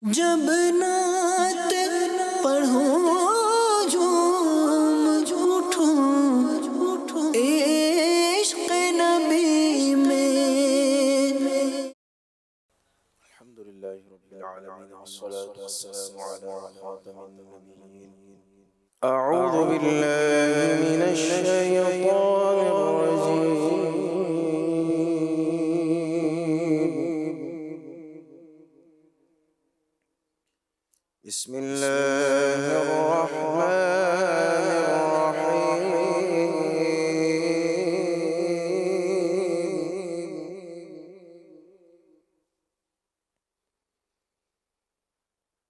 جب نعت پڑھوں جھوم اٹھوں عشق نبی میں. الحمدللہ رب العالمین والصلاة والسلام على خاتم النبیین. اعوذ باللہ من الشیطان الرجیم. بسم اللہ الرحمن الرحیم.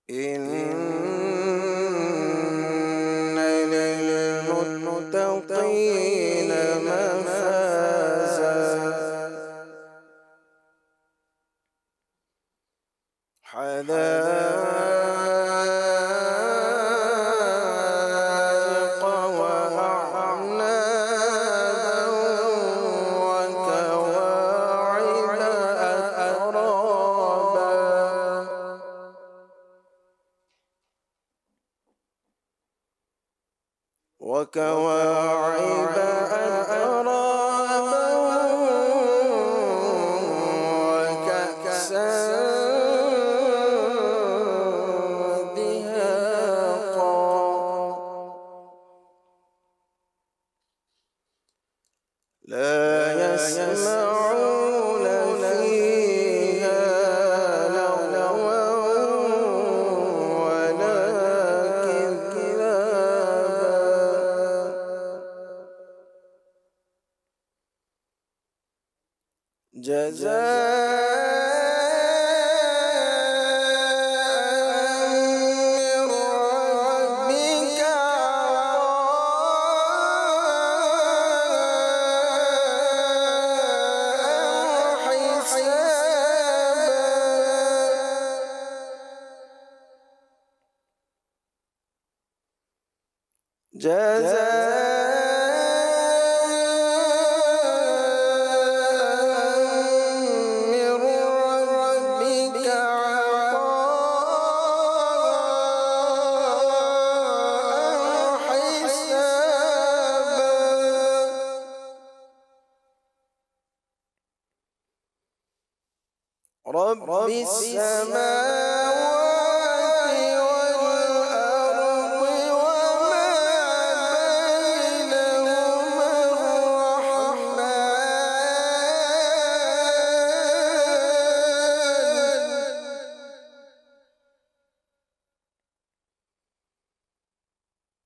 إن للمتقين مفازا حدائق وأعنابا وكواعب أترابا وكواعب أترابا وكأسا دهاقا لا يسمعون فيها لغوا ولا كذابا جزاء من ربك عطاء رب السماوات والأرض وما بينهما الرحمن.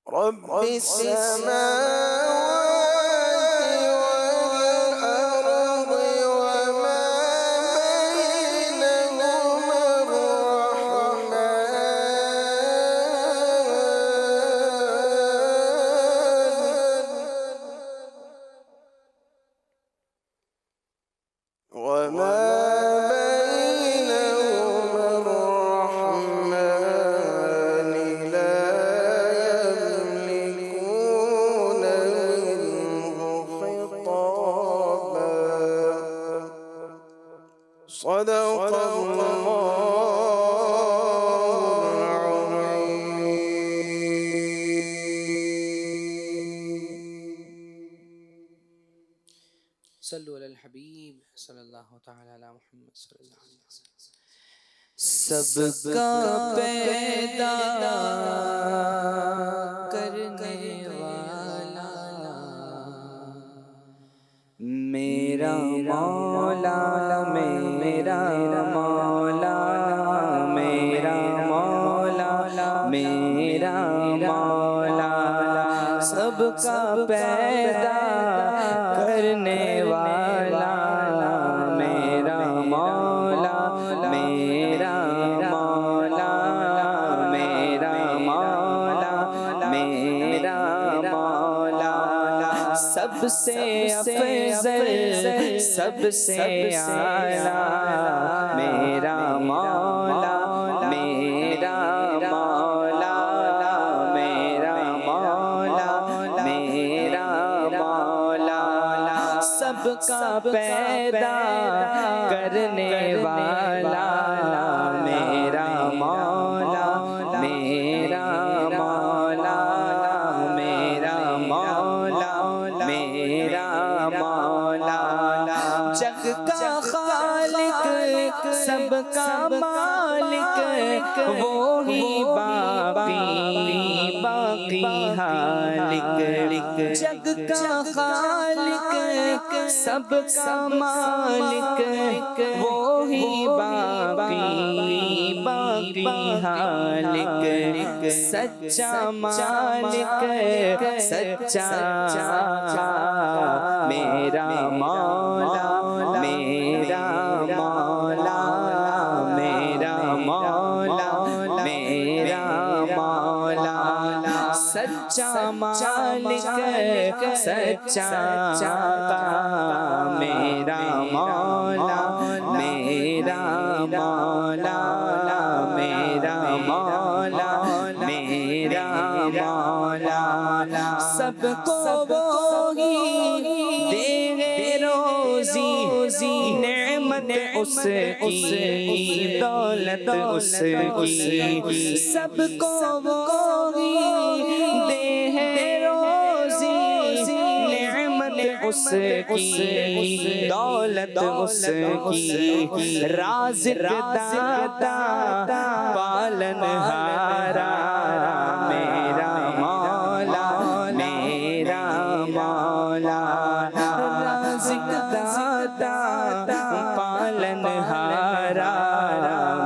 رب السماوات والأرض وما بينهما الرحمن لا يملكون منه خطابا. صدق الله صلو علی الحبیب صلی اللہ تعالی علی محمد صلی اللہ علیہ وسلم. سب کا پیدا کرنے والا میرا مولا میرا مولا میرا مولا میرا مولا سب کا پیدا کرنے والا میرا مولا میرا مولا میرا مولا میرا مولا سب سے افضل سب سے اعلیٰ میرا مولا میرا مولا میرا مولا میرا مولا سب کا پیدا کرنے والا میرا مولا وہی باقی باقی حالق جگ کا خالق سب کا مالک وہی باقی باقی حالق سچا مالک سچا میرا مولا میرا مولا میرا مولا میرا مولا سچا مالک سچا میرا مولا میرا مولا میرا مولا میرا مولا سب کو وہی دے روزی نعمت اس کی دولت اس کی سب کو وہی دے روزی نعمت اس کی دولت اس کی رازق داتا پالن ہارا میرا مولا میرا مولا رازق داتا پالن ہارا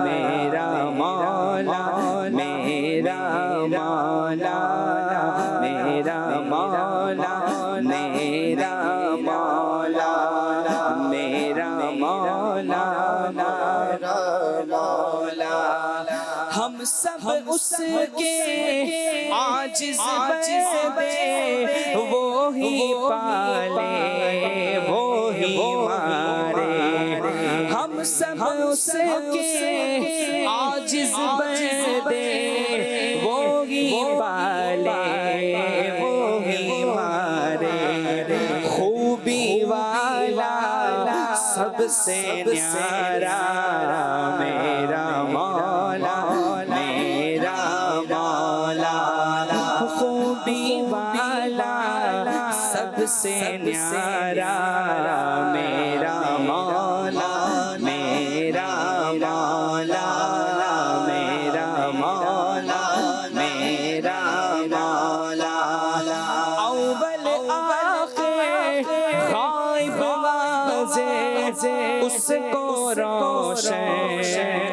میرا مولا میرا مولا میرا مولا میرا مولا میرا مولا ہم سب اس کے عاجز بندے وہی پالے وہی مارے ہم سب اس کے عاجز بندے وہی پالے وہی مارے خوبی والا سب سے نیارا میرا مولا میرا مولا خوبی والا سب سے نیارا میرا مولا میرا مولا میرا مولا میرا مولا اول آخر غائب واضح اس کو روشن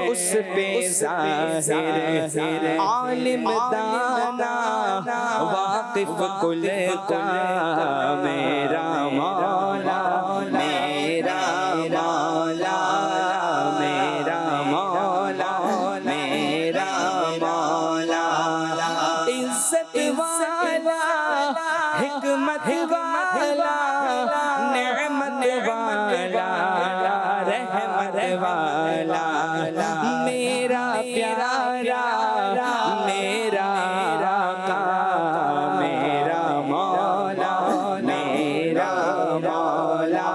اس پہ ظاہر عالم دانا واقف کل کا میرا مولا میرا مولا میرا مولا میرا مولا عزت والا حکمت والا نعمت والا رحمت والا میرا پیارا میرا آقا میرا مولا میرا مولا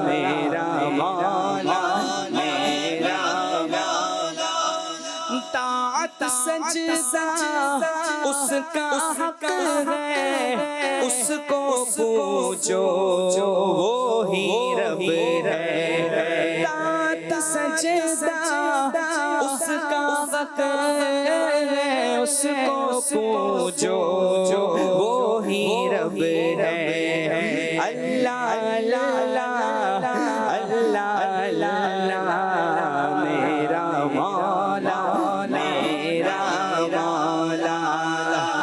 میرا مولا میرا مولا طاعت سجدہ اس کا حق ہے اس کو پوجو وہی رب ہے طاعت سجدہ اس کا حق ہے اس کو پوجو وہی رب ہے اللہ اللہ اللہ اللہ میرا مولا میرا مولا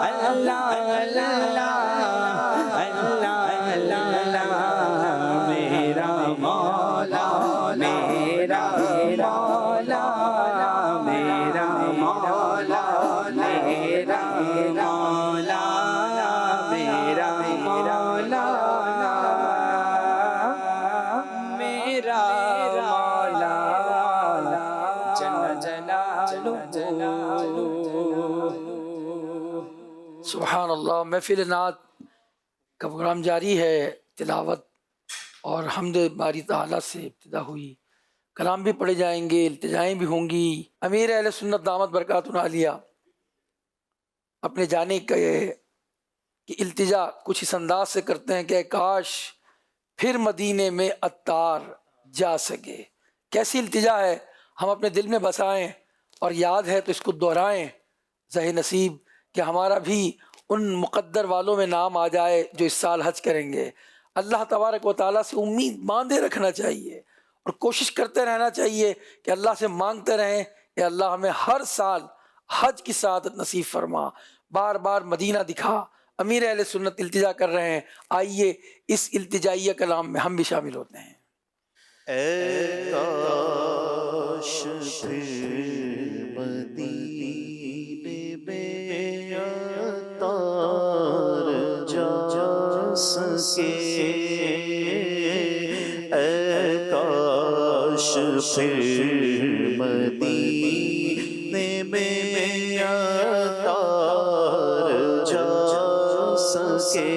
اللہ اللہ اللہ اللہ میرا مولا میرا مولا میرا مولا میرا مولا میرا مولا میرا مولا جل جلالہ سبحان اللہ۔ محفل نعت کا پروگرام جاری ہے، تلاوت اور حمد باری تعالیٰ سے ابتدا ہوئی، کلام بھی پڑھے جائیں گے، التجائیں بھی ہوں گی۔ امیر اہل سنت دامت برکاتہ عالیہ اپنے جانے کی التجا کچھ اس انداز سے کرتے ہیں کہ کاش پھر مدینے میں عطار جا سکے۔ کیسی التجا ہے، ہم اپنے دل میں بسائیں اور یاد ہے تو اس کو دہرائیں ذہ نصیب کہ ہمارا بھی ان مقدر والوں میں نام آ جائے جو اس سال حج کریں گے۔ اللہ تبارک و تعالیٰ سے امید باندھے رکھنا چاہیے اور کوشش کرتے رہنا چاہیے کہ اللہ سے مانگتے رہیں کہ اللہ ہمیں ہر سال حج کی سعادت نصیب فرما، بار بار مدینہ دکھا۔ امیر اہل سنت التجا کر رہے ہیں، آئیے اس التجائیہ کلام میں ہم بھی شامل ہوتے ہیں۔ اے کاش پھر مدینے میں عطار جا سکے، اے کاش پھر مدینے میں عطار جا سکے،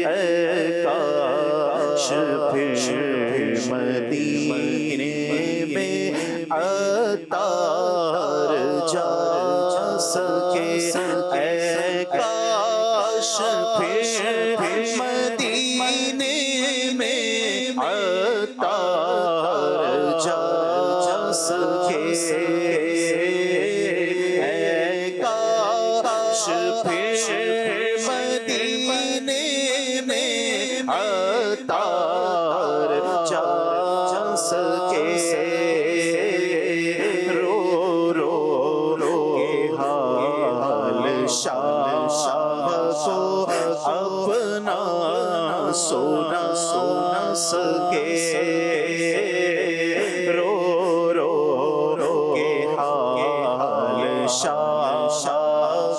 اے کاش پھر مدینے میں عطار جا سکے، اے کاش پھر مدینے میں عطار جا سکے، اے کاش پھر مدینے میں عطار جا سکے، رو رو رو کے حال شاہ کو اپنا سونا سکے، رو رو رو کے حال شاہ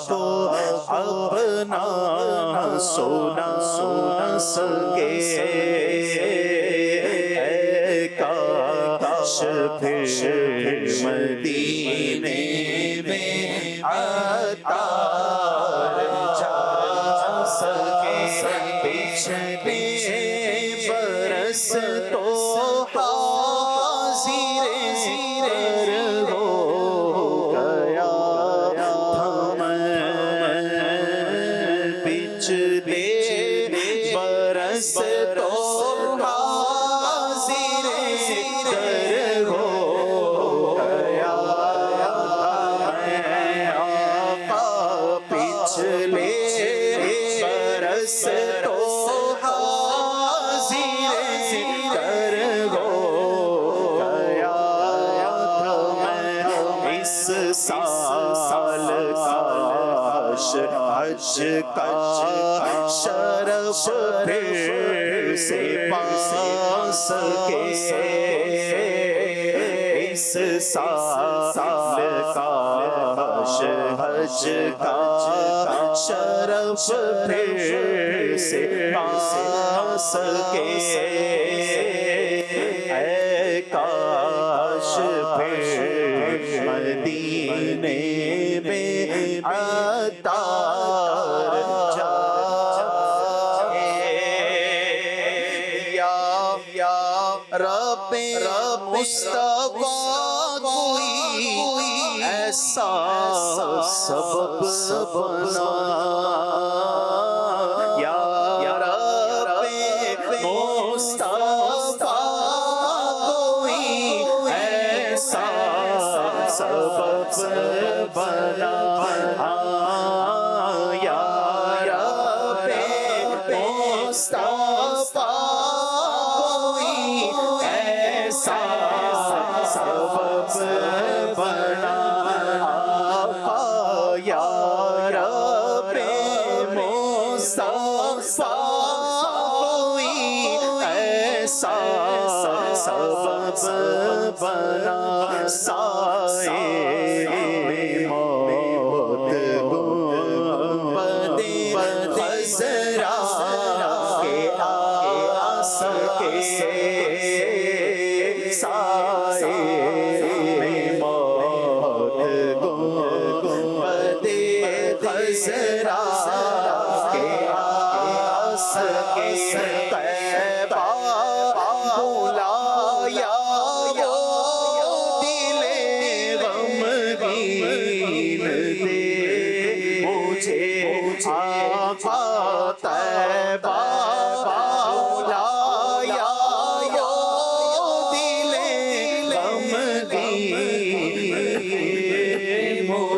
کو اپنا سونا سکے، اے کاش پھر مدینے میں عطار جا سکے، پچھلے برس تو حاضر ہو گیا تھا میں، پچھلے برس تو حاضر ہو گیا تھا میں، آقا پچھلے برس تو حاضر ہو گیا تھا میں، اس سال کاش حج کا شرف پھر سے پا سکے، اس سال کاش حج کا شرف پھر سے پا سکے، اے کاش پھر مدینے میں عطار جا یا رب مصطفیٰ کوئی ایسا سبب بنا، یا رب مصطفیٰ کوئی ایسا سبب بنا، یا رب مصطفیٰ کوئی ایسا سبب بنا، آقا یا رب مصطفیٰ کوئی ایسا سبب بنا، سائے موت گنبد خضرا کے آ سکے، سائے موت گنبد خضرا کے آ سکے، طیبہ بلایا وہ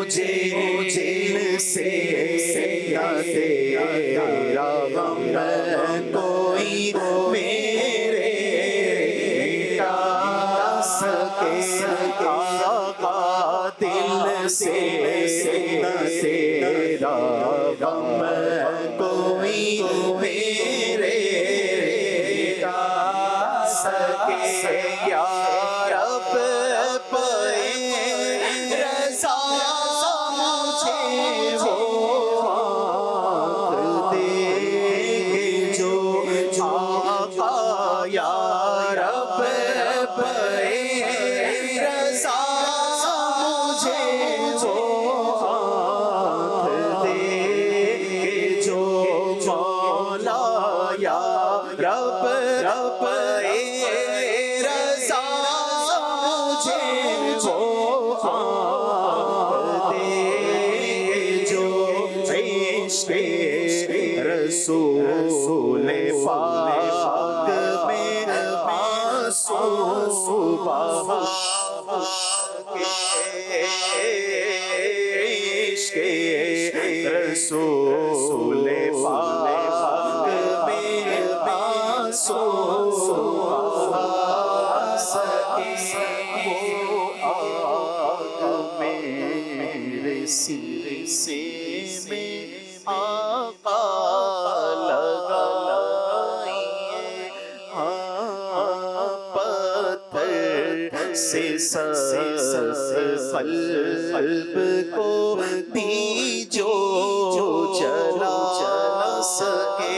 مجھے جن سے نہ تیرا غم کوئی میرے مٹا سکے آقا دل سے نہ تیرا غم کوئی میرے مٹا سکے یا رب پے رضا مجھے وہ آنکھ دے جو آقا یا رب پے رضا مجھے وہ آنکھ دے جو مولا یا رب رب رضا مجھے وہ آنکھ دے جو عشق رسول پاک میں آنسو بہا کے عشق رسول پاک میں آنسو بہا سکے وہ آگ میرے سینے سے میں آقا لگائیے پتھر سے قلب کو دی جو جلا سکے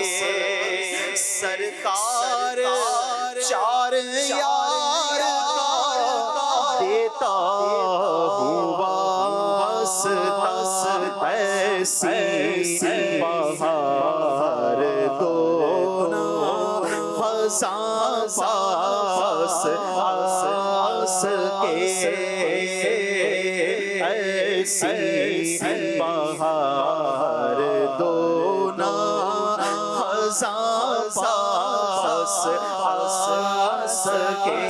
سرکار چار یار کا دیتا ہوں واسطہ ایسی بہار دونا خزاں پاس آس کے ایسی بہار دونا خزاں پاس آس کے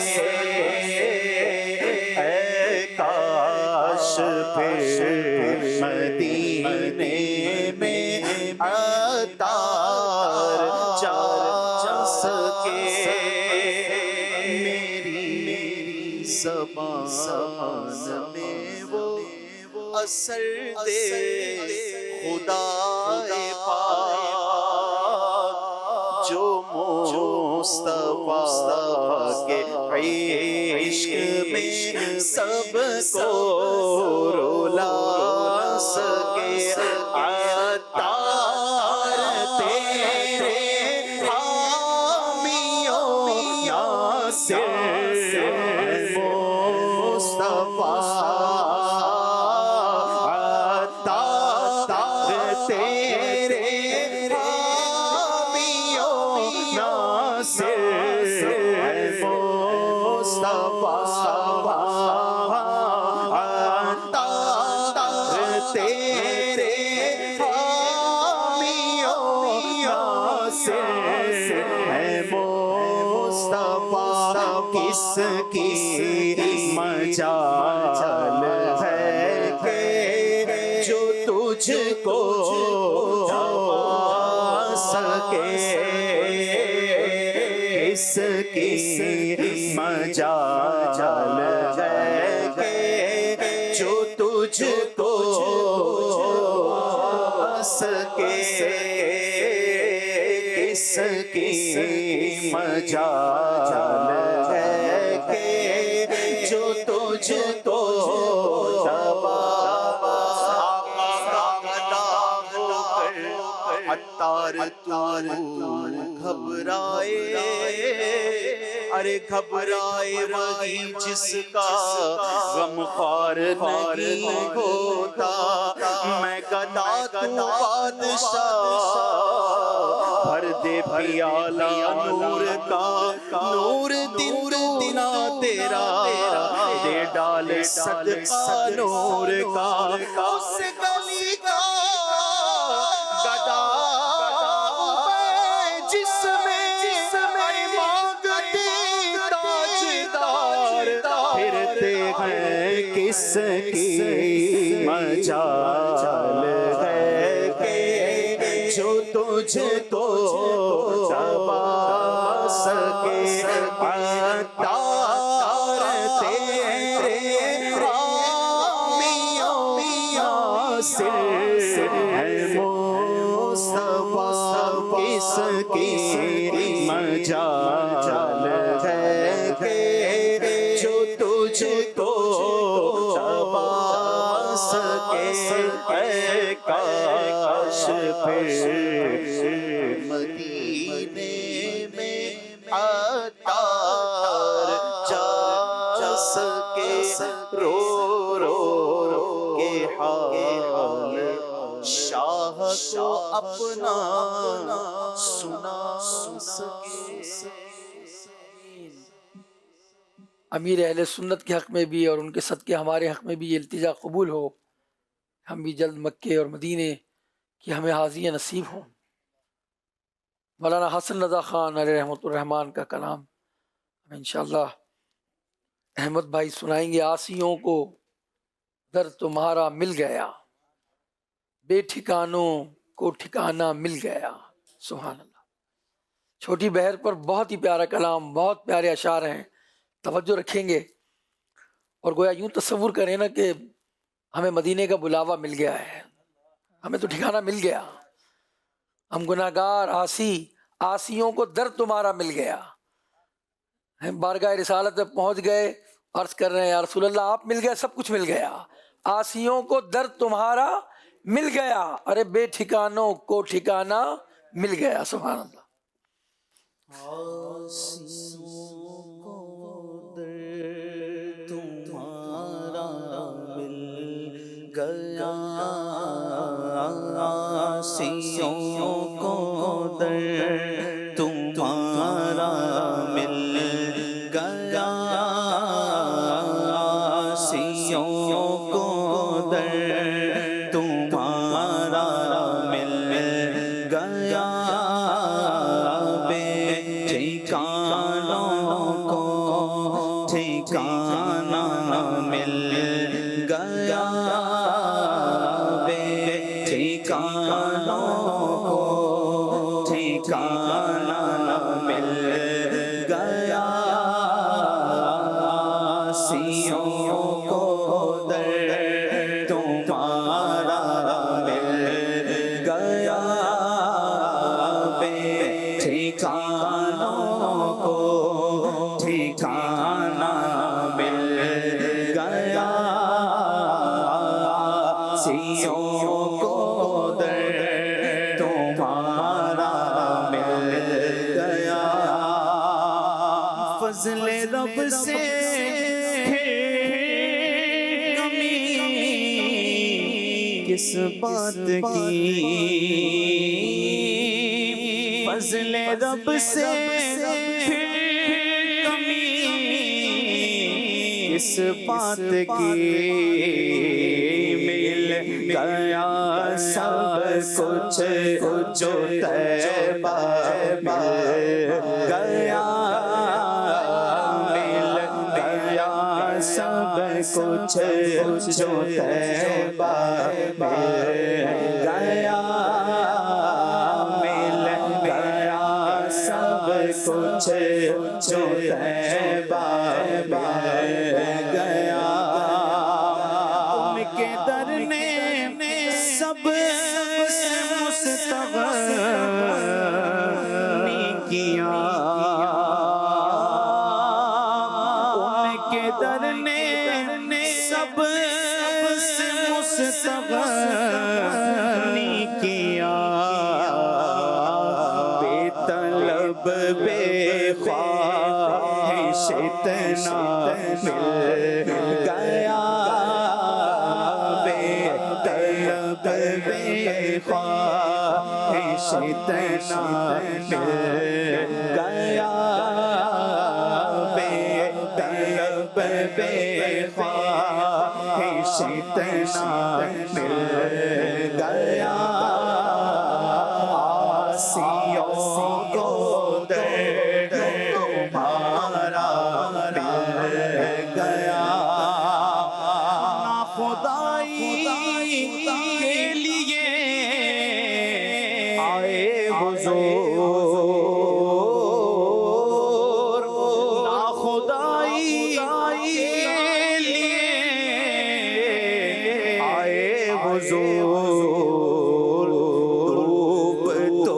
اے کاش پھر مدینے میں عطار جا سکے میری زبان میں وہ اثر دے خدا پاک جو مصطفیٰ کے عشق میں سب کو رولا سکے عطار تیرے حامیوں ناصر مصطفیٰ عطار تیرے حامیوں ناصر تیرے حامیوں ناصر ہے مصطفیٰ کس کی مجال ہے کہ جو تجھ کو پا سکے کس کی مجال ہے کہ جو تجھ کو سکے کس کی مجال ہے کہ جو تجھ کو عطار تو گھبرائے ارے گھبرائے وہی جس کا غم خوار نہیں ہوتا میں گدا تو بادشاہ بھر دے پیالہ نور کا نور دن دینا تیرا دے ڈال صدقہ نور کا اس گلی کا گدا جس میں مانگتے تاجدار پھرتے ہیں کس کی مجال ہے کہ جو تجھ کو دبا سکے عطار تیرے یاسر ہے مصطفیٰ کس کی مجال ہے کہ جو تجھ کو دبا سکے اے کاش پھر مدینے میں عطار جا سکے رو رو کے حال شاہ کو اپنا سنا سکے. امیر اہل سنت کے حق میں بھی اور ان کے صدقے ہمارے حق میں بھی یہ التجا قبول ہو. ہم بھی جلد مکے اور مدینے کی ہمیں حاضریاں نصیب ہوں. مولانا حسن رضا خان علیہ رحمۃ الرحمن کا کلام ہم انشاءاللہ احمد بھائی سنائیں گے. آسیوں کو در تمہارا مل گیا، بے ٹھکانوں کو ٹھکانہ مل گیا. سبحان اللہ. چھوٹی بہر پر بہت ہی پیارا کلام، بہت پیارے اشعار ہیں. توجہ رکھیں گے اور گویا یوں تصور کریں نا کہ ہمیں مدینے کا بلاوا مل گیا ہے، ہمیں تو ٹھکانہ مل گیا. ہم گناہگار آسیوں کو در تمہارا مل گیا. ہم بارگاہ رسالت میں پہنچ گئے، عرض کر رہے ہیں یا رسول اللہ آپ مل گئے، سب کچھ مل گیا. آسیوں کو در تمہارا مل گیا، ارے بے ٹھکانوں کو ٹھکانہ مل گیا. سبحان اللہ. آسیوں کو در تمہارا مل گیا، آسیوں کو در تمہارا مل گیا، بے ٹھکانوں کو ٹھکانہ مل گیا، بے ٹھکانوں کو ٹھکانہ مل گیا، آسیوں کو در تمہارا مل گیا، بے ٹھکانوں کو ٹھکانہ مل گیا، آسیوں کو در تمہارا مل گیا. فضل رب سے کمی کس بات کی، فضل رب سے کمی کس بات کی، مل گیا سب کچھ جو طیبہ مل گیا، مل گیا سب کچھ جو طیبہ مل گیا، مل گیا سب کچھ جو طیبہ مل گیا. ان کے در نے سب مستغنی کیا، ان کے در نے سب مستغنی کیا، بے طلب بے خواہش اتنا مل گیا، بے طلب بے خواہش اتنا مل گیا، بے طلب بے خواہش اتنا مل گیا، آسیوں کو در تمہارا مل گیا، کے لیے آئے حضور ناخدائی کے لیے آئے حضور روپ تو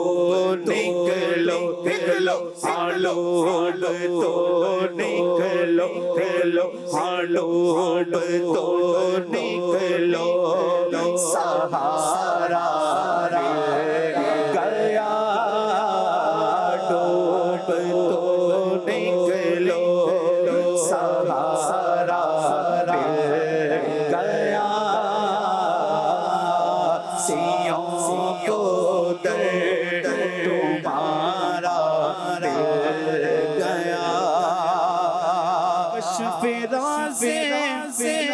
نکلو نکلو آلوب تو نکلو نکلو آلوب تو نکلو سہارا گیا ڈوب تو نکلو سہارا گیا سیوں کو درد تمہارا گیا کشف راز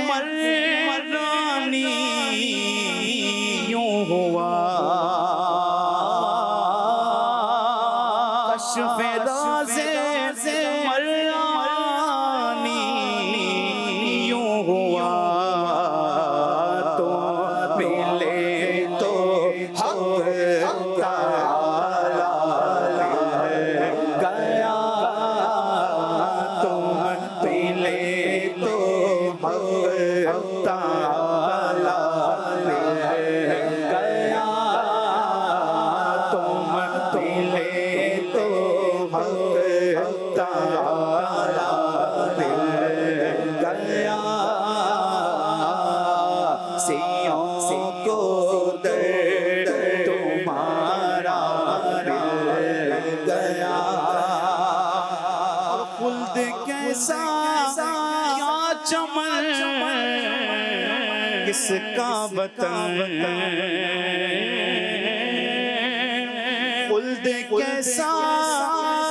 مرانی یوں ہوا کشف راز مرانی یوں ہوا تو ملے تو حق تعالی گیا تم ملے تو حق تعالی گیا تم ملے تو حق تعالی گیا سیوں کو درد تمہارا گیا اور خلد کیسا کیا چمن کس کا وطن خلد کیسا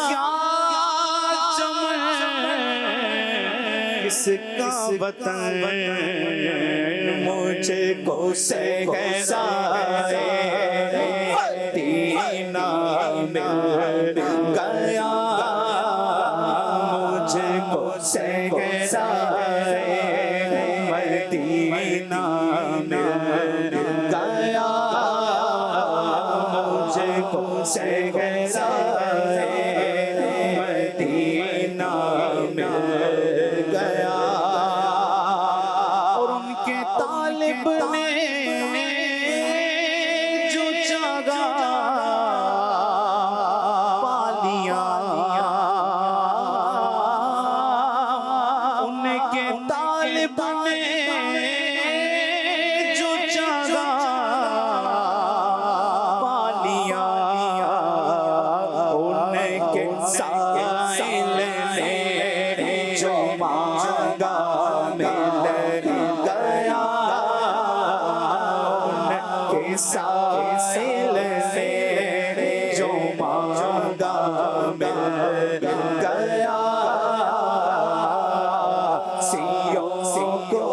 کیا چمن کس کا وطن مجھ کو سہزائے مدینہ مل گیا مجھ کو سہزائے مدینہ مل گیا مجھ کو سہزائے مدینہ مل گیا اور ان کے طالب نے جو چاہا پا لیا ان کے طالب نے جو چاہا پا لیا ان کے سائل نے جو مانگا مل گیا ان کے سائل نے جو مانگا مل گیا سیوں کو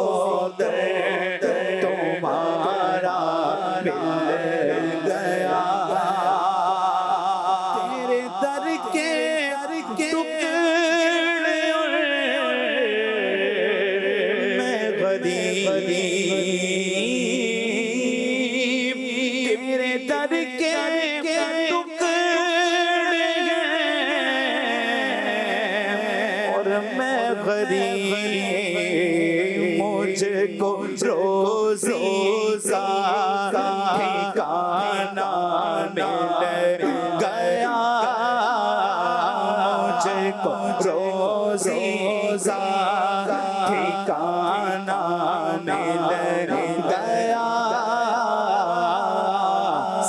درد تمہارا مل گیا تیرے در کے ٹکڑے میں غریب تیرے در کے ٹکڑے اور میں غریب مجھ کو روزی کا ٹھکانہ مل گیا مجھ کو روزی کا ٹھکانہ مل گیا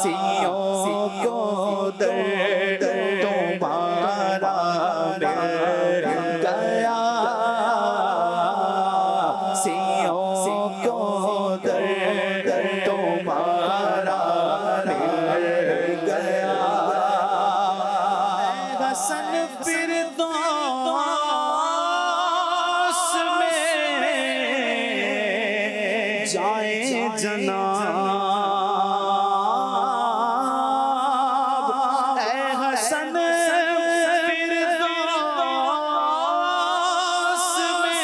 سیوں کو درد تمہارا مل گیا سیوں کو درد تمہارا مل گیا حسن فردوس میں جائیں جناب اے حسن فردوس میں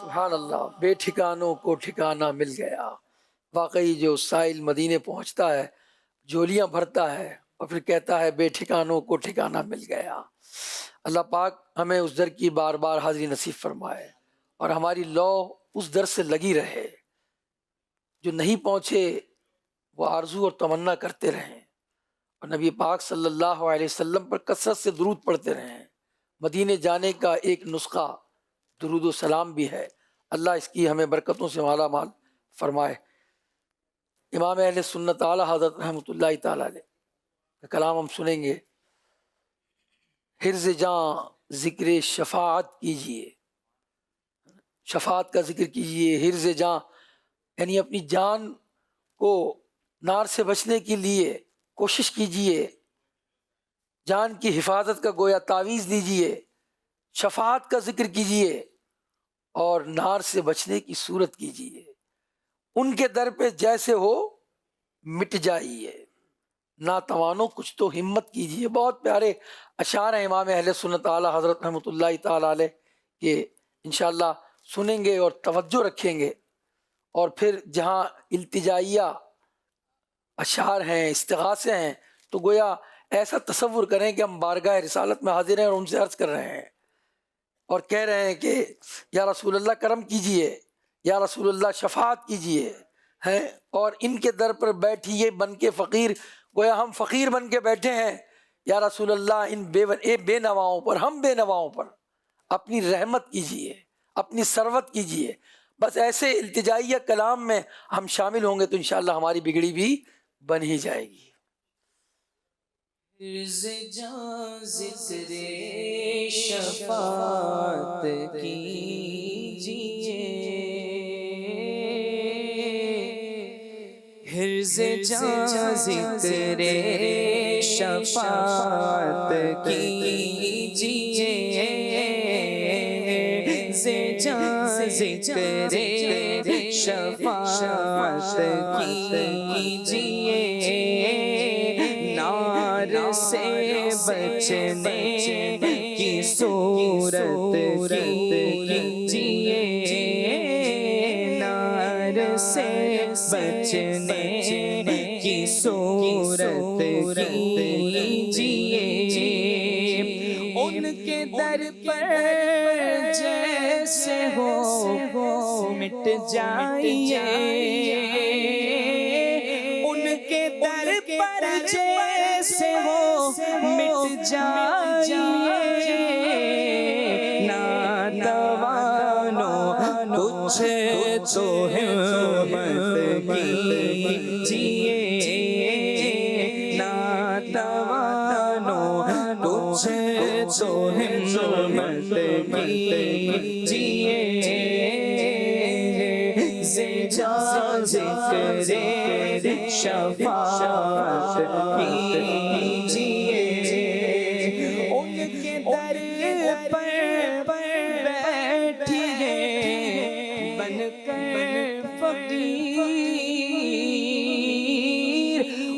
سبحان اللہ، بے ٹھکانوں کو ٹھکانہ مل گیا۔ واقعی جو سائل مدینے پہنچتا ہے، جھولیاں بھرتا ہے اور پھر کہتا ہے بے ٹھکانوں کو ٹھکانہ مل گیا۔ اللہ پاک ہمیں اس در کی بار بار حاضری نصیب فرمائے اور ہماری لو اس در سے لگی رہے۔ جو نہیں پہنچے وہ آرزو اور تمنا کرتے رہیں اور نبی پاک صلی اللہ علیہ وسلم پر کثرت سے درود پڑھتے رہیں۔ مدینے جانے کا ایک نسخہ درود و سلام بھی ہے، اللہ اس کی ہمیں برکتوں سے مالا مال فرمائے۔ امام اہل سنت اعلیٰ حضرت رحمۃ اللہ تعالی علیہ کا کلام ہم سنیں گے۔ حرز جاں ذکر شفاعت کیجئے، شفاعت کا ذکر کیجئے۔ حرز جاں یعنی اپنی جان کو نار سے بچنے کے لیے کوشش کیجئے، جان کی حفاظت کا گویا تعویذ دیجئے، شفاعت کا ذکر کیجئے اور نار سے بچنے کی صورت کیجئے۔ ان کے در پہ جیسے ہو مٹ جائیے، ناتوانوں کچھ تو ہمت کیجئے۔ بہت پیارے اشعار ہیں امام اہل سنت اعلیٰ حضرت رحمۃ اللہ تعالی علیہ کہ انشاءاللہ سنیں گے اور توجہ رکھیں گے۔ اور پھر جہاں التجائیہ اشعار ہیں، استغاثے ہیں، تو گویا ایسا تصور کریں کہ ہم بارگاہ رسالت میں حاضر ہیں اور ان سے عرض کر رہے ہیں اور کہہ رہے ہیں کہ یا رسول اللہ کرم کیجئے، یا رسول اللہ شفاعت کیجئے ہیں، اور ان کے در پر بیٹھیے بن کے فقیر، گویا ہم فقیر بن کے بیٹھے ہیں۔ یا رسول اللہ ان بے نواؤں پر، ہم بے نواؤں پر اپنی رحمت کیجئے، اپنی ثروت کیجئے۔ بس ایسے التجائیہ کلام میں ہم شامل ہوں گے تو انشاءاللہ ہماری بگڑی بھی بن ہی جائے گی۔ حرز جاں ذکر شفاعت کیجئے، حرز جاں ذکر شفاعت کیجئے، حرز جاں ذکر شفاعت کیجئے، نار سے بچنے کی صورت کیجئے، نار سے بچنے کی صورت کیجئے، ان کے در پر جیسے ہو مٹ جائیے، ان کے در پر جیسے ہو مٹ جائیے، ناتوانوں کچھ تو ہمت کیجئے، ناتوانوں کچھ تو ہمت کیجئے، جاں ذکر شفاعت کیجئے، ان کے در پر بیٹھیے بن کر فقیر،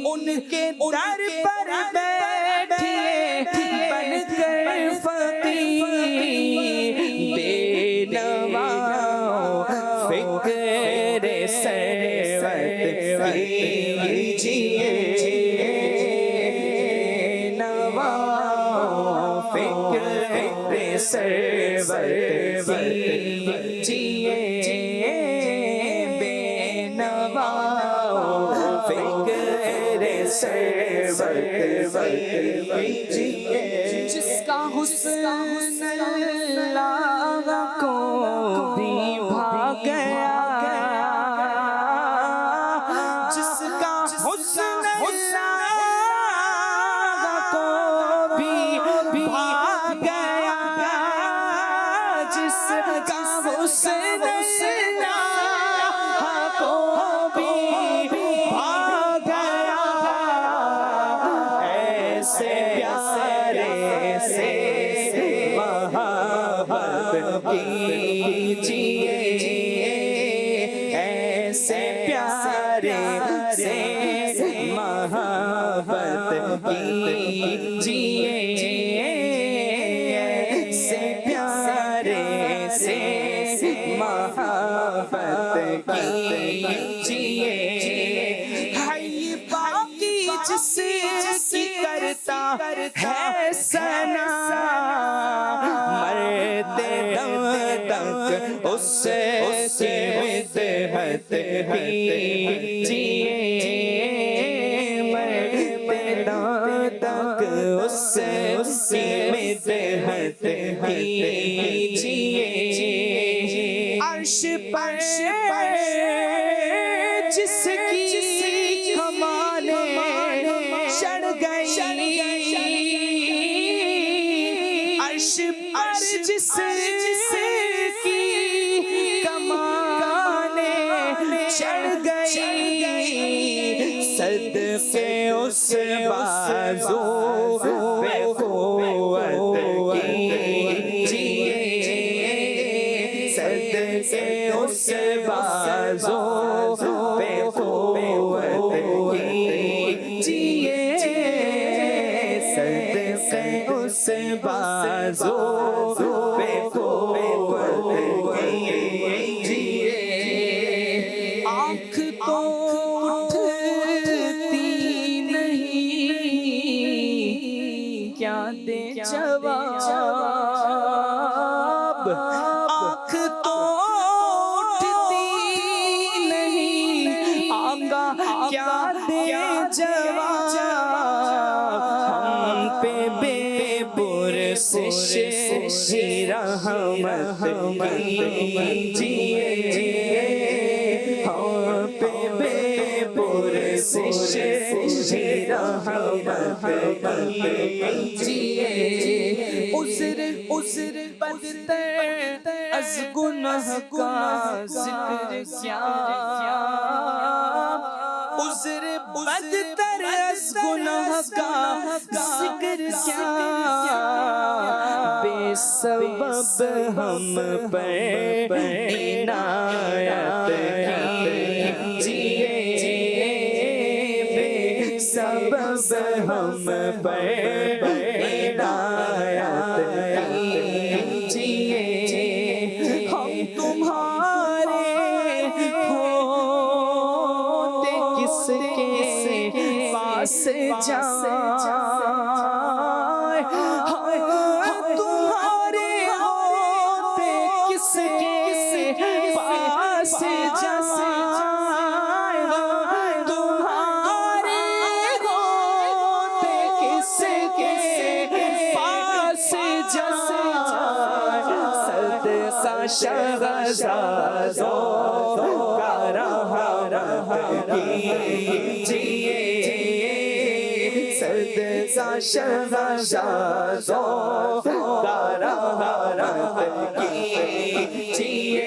ان کے در پر بیٹھیے بن کر فقیر، بے نواؤں فکر ثروت جیے نوا فکر سرور کیجیے بے نوا فکر سرور کیجیے جس کا حسن اللہ کو بھی بھا گیا جس کا حسن اللہ کو بھی بھا گیا جس کا حسن اللہ کو بھی بھا گیا ایسے پیارے سے محبت کیجیے ایسے پیارے سے محبت کیجیے ایسے پیارے سے محبت کیجیے ہے باقی جس کی کرتا ہے ثنا مرتے دم تک اس سے مدحت کیجیے مرتے دم تک اس سے مدحت کیجیے عرش پر جس کی کمالیں چڑھ گئی عرش پر جس کی کمالیں چڑھ گئی صدقے اس بازو پہ قوت کیجیے صدقے اس بازو پہ قوت کیجیے صدقے اس بازو پہ قوت کیجیے آنکھ تو اٹھتی نہیں کیا دے جواب آنکھ تو اٹھتی نہیں آقا کیا دے جواب ہم پہ بے پرسش رحمت کیجیے ہم پہ بے پرسش رحمت کیجیے عذر بدتر از گناہ کا ذکر کیا عذر بدتر از گناہ کا ذکر کیا بے سبب ہم پر عنایت کیجیے بے سبب ہم پر عنایت کیجیے ہم تمہارے ہوتے کس کے پاس جائیں ہم تمہارے ہوتے کس کے پاس جائیں تمہارے ہوتے کس کے پاس جائیں صدقہ شہزادوں کا رحمت کیجیے صدقہ شہزادوں کا رحمت کیجیے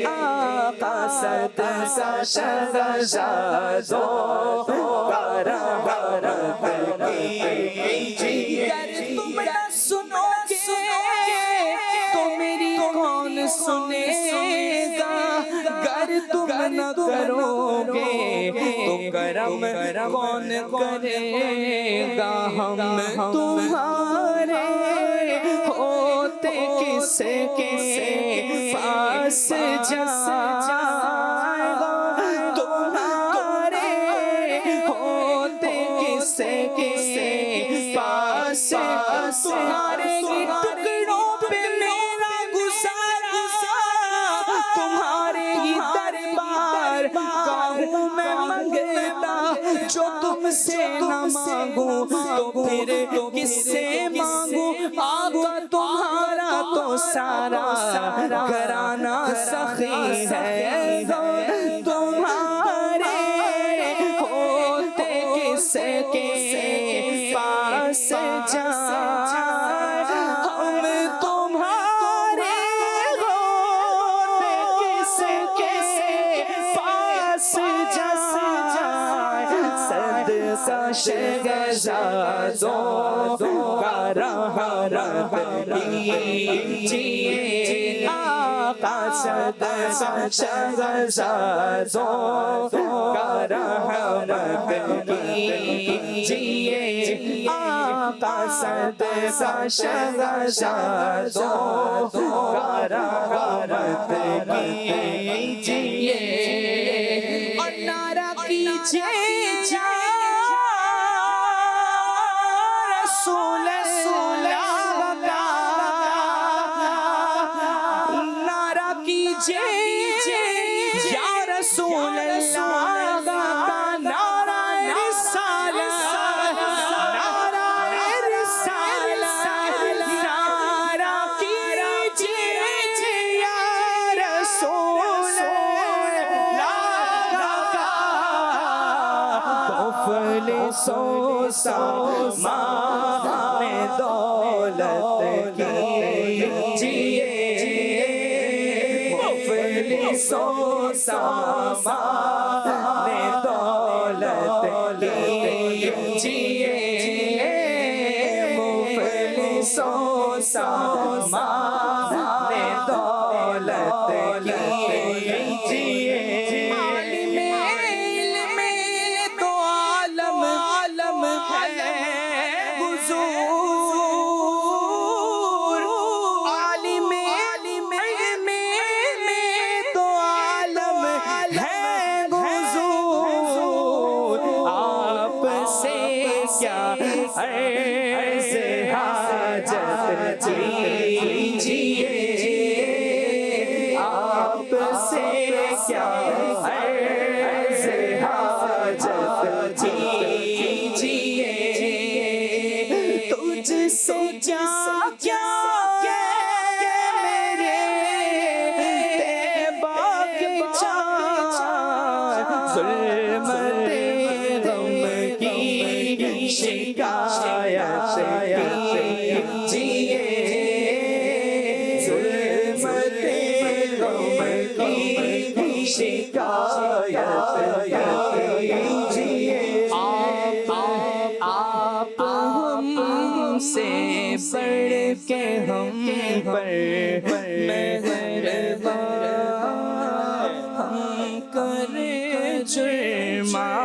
آقا صدقہ شہزادوں کا رحمت کیجیے گر تم نہ سنو گے تو میری کون سنے گا گر تم نہ کرو گے تو کرم کون کرے گا ہم تمہارے ہوتے کس کے پاس جائیں گا تمہارے سے پاس تمہارے ہی ٹکڑوں پہ میرا گزارا تمہارے ہی دربار کا ہوں میں منگتا جو تم سے نہ مانگوں تو پھر کس سے مانگوں آقا تمہارا تو سارا گھرانہ سخی ہے تمہارے ہوتے کس کے پاس جائیں ہم تمہارے ہوتے کس کے پاس جائیں صدقہ شہزادوں کا رحمت کیجیے آقا صدقہ شہزادوں کا رحمت کیجیے آقا صدقہ شہزادوں کا رحمت کیجیے اور نعرہ کیجیے رسول اللہ کا نعرہ کیجیے یا رسول اللہ کا نعرہ رسالت نعرہ رسالت نعرہ کیجیے یا رسول اللہ کا مفلسوں سامان دولت کیجیے مفلسوں سامان دولت کیجیے مفلسوں سامان دولت کیجیے عرض حاجت کیجیے آپ سے کیا عرض حاجت کیجیے تجھ سے کیا میرے طیبہ کے چاند ظلمت غم کی شکایت کیجیے ظلمت غم کی شکایت کیجیے آپ ہم سے بڑھ کے ہم پر مہربان ہم کرے جرماں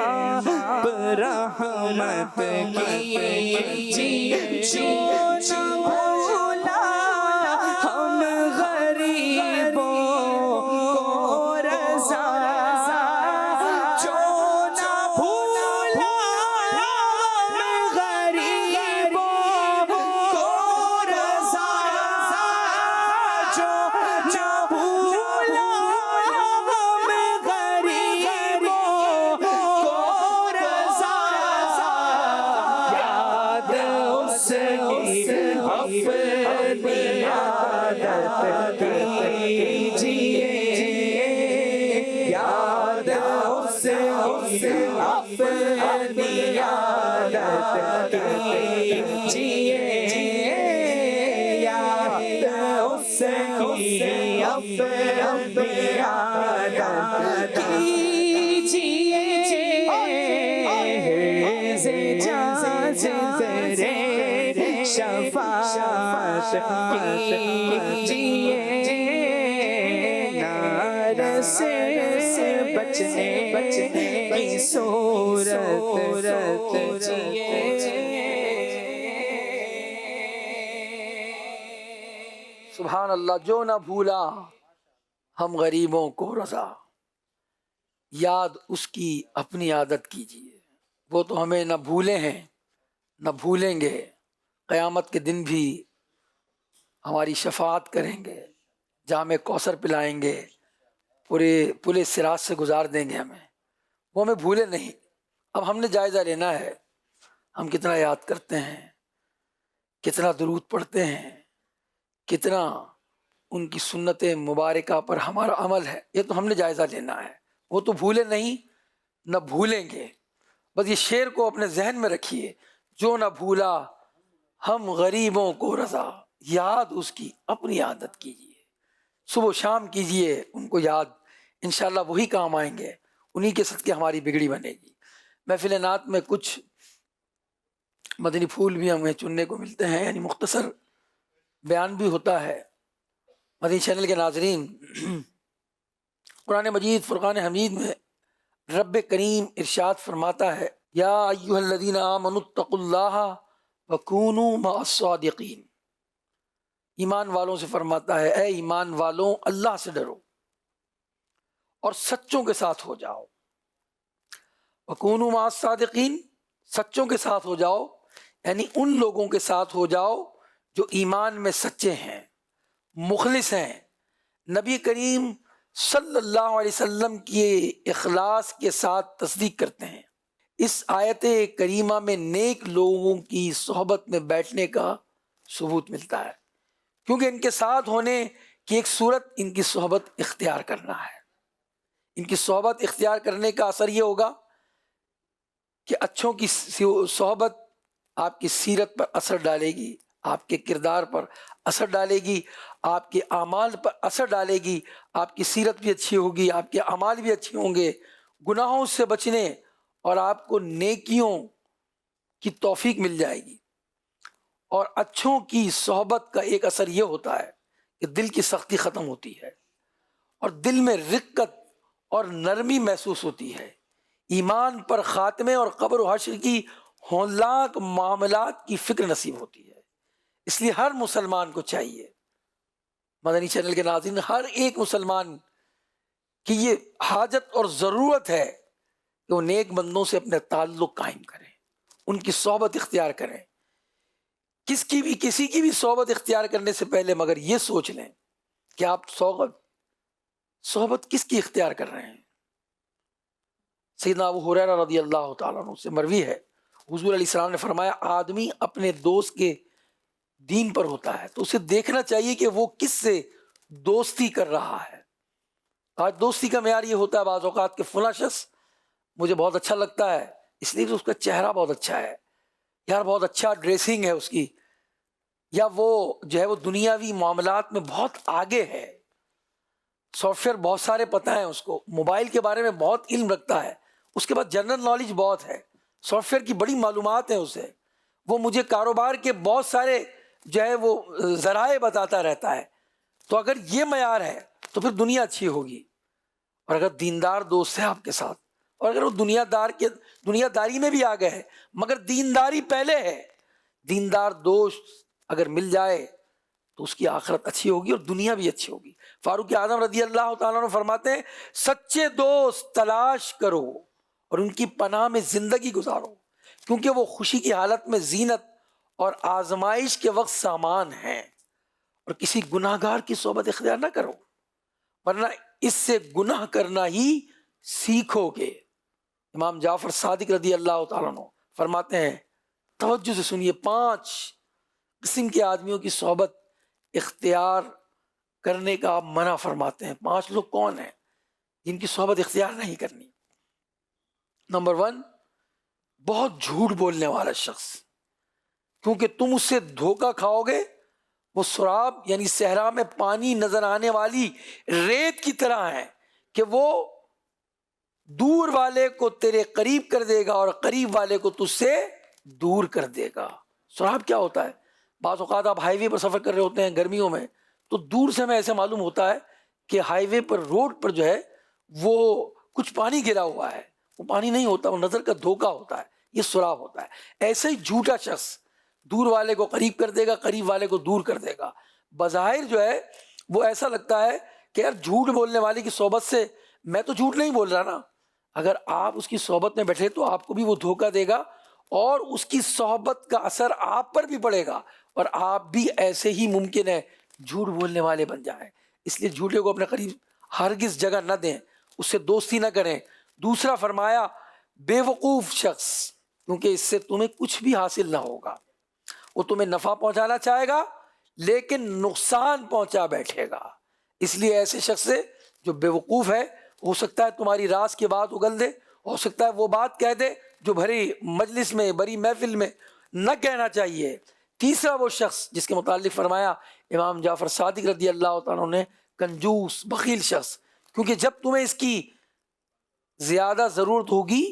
رحمت کیجیے جو نہ بھولا ہم غریبوں کو رضا جو نہ بھولا ہم غریبوں کو رضا جو نہ بھولا ہم غریبوں کو رضا یاد اس کی اپنی عادت کیجیے یاد اس کی اپنی عادت کیجیے یاد اس کی اپنی عادت کیجیے شفاعت کیجیے نار سے بچنے کی صورت سبحان اللہ جو نہ بھولا ہم غریبوں کو رضا یاد اس کی اپنی عادت کیجیے وہ تو ہمیں نہ بھولے ہیں نہ بھولیں گے، قیامت کے دن بھی ہماری شفاعت کریں گے، جام کوثر پلائیں گے، پورے صراط سے گزار دیں گے ہمیں، وہ ہمیں بھولے نہیں۔ اب ہم نے جائزہ لینا ہے، ہم کتنا یاد کرتے ہیں، کتنا درود پڑھتے ہیں، کتنا ان کی سنت مبارکہ پر ہمارا عمل ہے، یہ تو ہم نے جائزہ لینا ہے۔ وہ تو بھولے نہیں نہ بھولیں گے۔ بس یہ شعر کو اپنے ذہن میں رکھیے، جو نہ بھولا ہم غریبوں کو رضا، یاد اس کی اپنی عادت کیجیے، صبح و شام کیجیے ان کو یاد، انشاءاللہ وہی کام آئیں گے، انہی کے صدقے ہماری بگڑی بنے گی۔ محفل نعت میں کچھ مدنی پھول بھی ہمیں چننے کو ملتے ہیں، یعنی مختصر بیان بھی ہوتا ہے۔ مدنی چینل کے ناظرین، قرآن مجید فرقان حمید میں رب کریم ارشاد فرماتا ہے، یا ایھا الذین آمنوا اتقوا اللہ وکونوا مع الصادقین، ایمان والوں سے فرماتا ہے اے ایمان والوں اللہ سے ڈرو اور سچوں کے ساتھ ہو جاؤ۔ وکونوا مع الصادقین، سچوں کے ساتھ ہو جاؤ، یعنی ان لوگوں کے ساتھ ہو جاؤ جو ایمان میں سچے ہیں، مخلص ہیں، نبی کریم صلی اللہ علیہ وسلم کی اخلاص کے ساتھ تصدیق کرتے ہیں۔ اس آیت کریمہ میں نیک لوگوں کی صحبت میں بیٹھنے کا ثبوت ملتا ہے، کیونکہ ان کے ساتھ ہونے کی ایک صورت ان کی صحبت اختیار کرنا ہے۔ ان کی صحبت اختیار کرنے کا اثر یہ ہوگا کہ اچھوں کی صحبت آپ کی سیرت پر اثر ڈالے گی، آپ کے کردار پر اثر ڈالے گی، آپ کے اعمال پر اثر ڈالے گی، آپ کی سیرت بھی اچھی ہوگی، آپ کے اعمال بھی اچھے ہوں گے، گناہوں سے بچنے اور آپ کو نیکیوں کی توفیق مل جائے گی۔ اور اچھوں کی صحبت کا ایک اثر یہ ہوتا ہے کہ دل کی سختی ختم ہوتی ہے اور دل میں رقت اور نرمی محسوس ہوتی ہے، ایمان پر خاتمے اور قبر و حشر کی ہولناک معاملات کی فکر نصیب ہوتی ہے۔ اس لیے ہر مسلمان کو چاہیے، مدنی چینل کے ناظرین، ہر ایک مسلمان کی یہ حاجت اور ضرورت ہے کہ وہ نیک بندوں سے اپنے تعلق قائم کریں، ان کی صحبت اختیار کریں۔ کسی کی بھی صحبت اختیار کرنے سے پہلے مگر یہ سوچ لیں کہ آپ صحبت کس کی اختیار کر رہے ہیں۔ سیدنا ابو ہریرہ رضی اللہ تعالیٰ عنہ سے مروی ہے، حضور علیہ السلام نے فرمایا آدمی اپنے دوست کے دین پر ہوتا ہے تو اسے دیکھنا چاہیے کہ وہ کس سے دوستی کر رہا ہے۔ آج دوستی کا معیار یہ ہوتا ہے بعض اوقات کہ فلاں شخص مجھے بہت اچھا لگتا ہے اس لیے کہ اس کا چہرہ بہت اچھا ہے، یار بہت اچھا ڈریسنگ ہے اس کی، یا وہ جو ہے وہ دنیاوی معاملات میں بہت آگے ہے، سافٹ ویئر بہت سارے پتہ ہیں اس کو، موبائل کے بارے میں بہت علم رکھتا ہے، اس کے بعد جنرل نالج بہت ہے، سافٹ ویئر کی بڑی معلومات ہیں اسے، وہ مجھے کاروبار کے بہت سارے جو ہے وہ ذرائع بتاتا رہتا ہے۔ تو اگر یہ معیار ہے تو پھر دنیا اچھی ہوگی۔ اور اگر دیندار دوست ہے آپ کے ساتھ، اور اگر وہ دنیا داری میں بھی آ گئے مگر دینداری پہلے ہے، دیندار دوست اگر مل جائے تو اس کی آخرت اچھی ہوگی اور دنیا بھی اچھی ہوگی۔ فاروق اعظم رضی اللہ تعالیٰ عنہ فرماتے ہیں سچے دوست تلاش کرو اور ان کی پناہ میں زندگی گزارو، کیونکہ وہ خوشی کی حالت میں زینت اور آزمائش کے وقت سامان ہیں۔ اور کسی گناہ گار کی صحبت اختیار نہ کرو ورنہ اس سے گناہ کرنا ہی سیکھو گے۔ امام جعفر صادق رضی اللہ تعالیٰ عنہ فرماتے ہیں، توجہ سے سنیے، 5 قسم کے آدمیوں کی صحبت اختیار کرنے کا آپ منع فرماتے ہیں۔ 5 لوگ کون ہیں جن کی صحبت اختیار نہیں کرنی؟ نمبر 1، بہت جھوٹ بولنے والا شخص، کیونکہ تم اس سے دھوکہ کھاؤ گے، وہ سراب یعنی صحرا میں پانی نظر آنے والی ریت کی طرح ہے کہ وہ دور والے کو تیرے قریب کر دے گا اور قریب والے کو تجھ سے دور کر دے گا۔ سراب کیا ہوتا ہے؟ بعض اوقات آپ ہائی وے پر سفر کر رہے ہوتے ہیں گرمیوں میں، تو دور سے ہمیں ایسے معلوم ہوتا ہے کہ ہائی وے پر، روڈ پر جو ہے وہ کچھ پانی گرا ہوا ہے، وہ پانی نہیں ہوتا، وہ نظر کا دھوکہ ہوتا ہے، یہ سراب ہوتا ہے۔ ایسے ہی جھوٹا شخص دور والے کو قریب کر دے گا، قریب والے کو دور کر دے گا۔ بظاہر جو ہے وہ ایسا لگتا ہے کہ یار جھوٹ بولنے والے کی صحبت سے میں تو جھوٹ نہیں بول رہا نا، اگر آپ اس کی صحبت میں بیٹھے تو آپ کو بھی وہ دھوکہ دے گا اور اس کی صحبت کا اثر آپ پر بھی پڑے گا اور آپ بھی ایسے ہی ممکن ہے جھوٹ بولنے والے بن جائیں. اس لیے جھوٹے کو اپنے قریب ہرگز جگہ نہ دیں، اس سے دوستی نہ کریں. دوسرا فرمایا بے وقوف شخص، کیونکہ اس سے تمہیں کچھ بھی حاصل نہ ہوگا. وہ تمہیں نفع پہنچانا چاہے گا لیکن نقصان پہنچا بیٹھے گا. اس لیے ایسے شخص سے جو بے وقوف ہے، ہو سکتا ہے تمہاری راز کی بات اگل دے، ہو سکتا ہے وہ بات کہہ دے جو بھری مجلس میں، بڑی محفل میں نہ کہنا چاہیے. تیسرا وہ شخص جس کے متعلق فرمایا امام جعفر صادق رضی اللہ تعالیٰ نے، کنجوس بخیل شخص، کیونکہ جب تمہیں اس کی زیادہ ضرورت ہوگی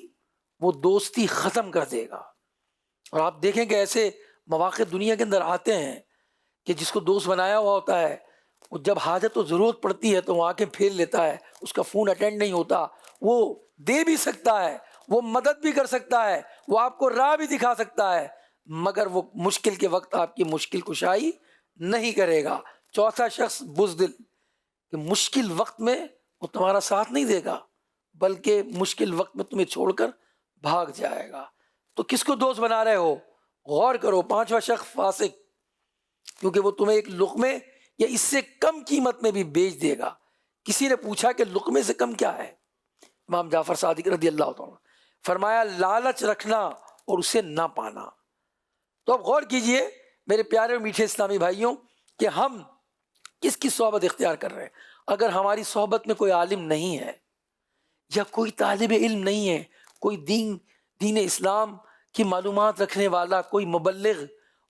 وہ دوستی ختم کر دے گا. اور آپ دیکھیں کہ ایسے مواقع دنیا کے اندر آتے ہیں کہ جس کو دوست بنایا ہوا ہوتا ہے، وہ جب حاجت و ضرورت پڑتی ہے تو وہ آنکھیں پھیر لیتا ہے، اس کا فون اٹینڈ نہیں ہوتا. وہ دے بھی سکتا ہے، وہ مدد بھی کر سکتا ہے، وہ آپ کو راہ بھی دکھا سکتا ہے، مگر وہ مشکل کے وقت آپ کی مشکل کشائی نہیں کرے گا. چوتھا شخص بزدل، کہ مشکل وقت میں وہ تمہارا ساتھ نہیں دے گا بلکہ مشکل وقت میں تمہیں چھوڑ کر بھاگ جائے گا. تو کس کو دوست بنا رہے ہو؟ غور کرو. پانچواں شخص فاسق، کیونکہ وہ تمہیں ایک لقمے یا اس سے کم قیمت میں بھی بیچ دے گا. کسی نے پوچھا کہ لقمے سے کم کیا ہے؟ امام جعفر صادق رضی اللہ تعالیٰ فرمایا لالچ رکھنا اور اسے نہ پانا. تو اب غور کیجئے میرے پیارے اور میٹھے اسلامی بھائیوں کہ ہم کس کی صحبت اختیار کر رہے ہیں. اگر ہماری صحبت میں کوئی عالم نہیں ہے یا کوئی طالب علم نہیں ہے، کوئی دین اسلام کی معلومات رکھنے والا، کوئی مبلغ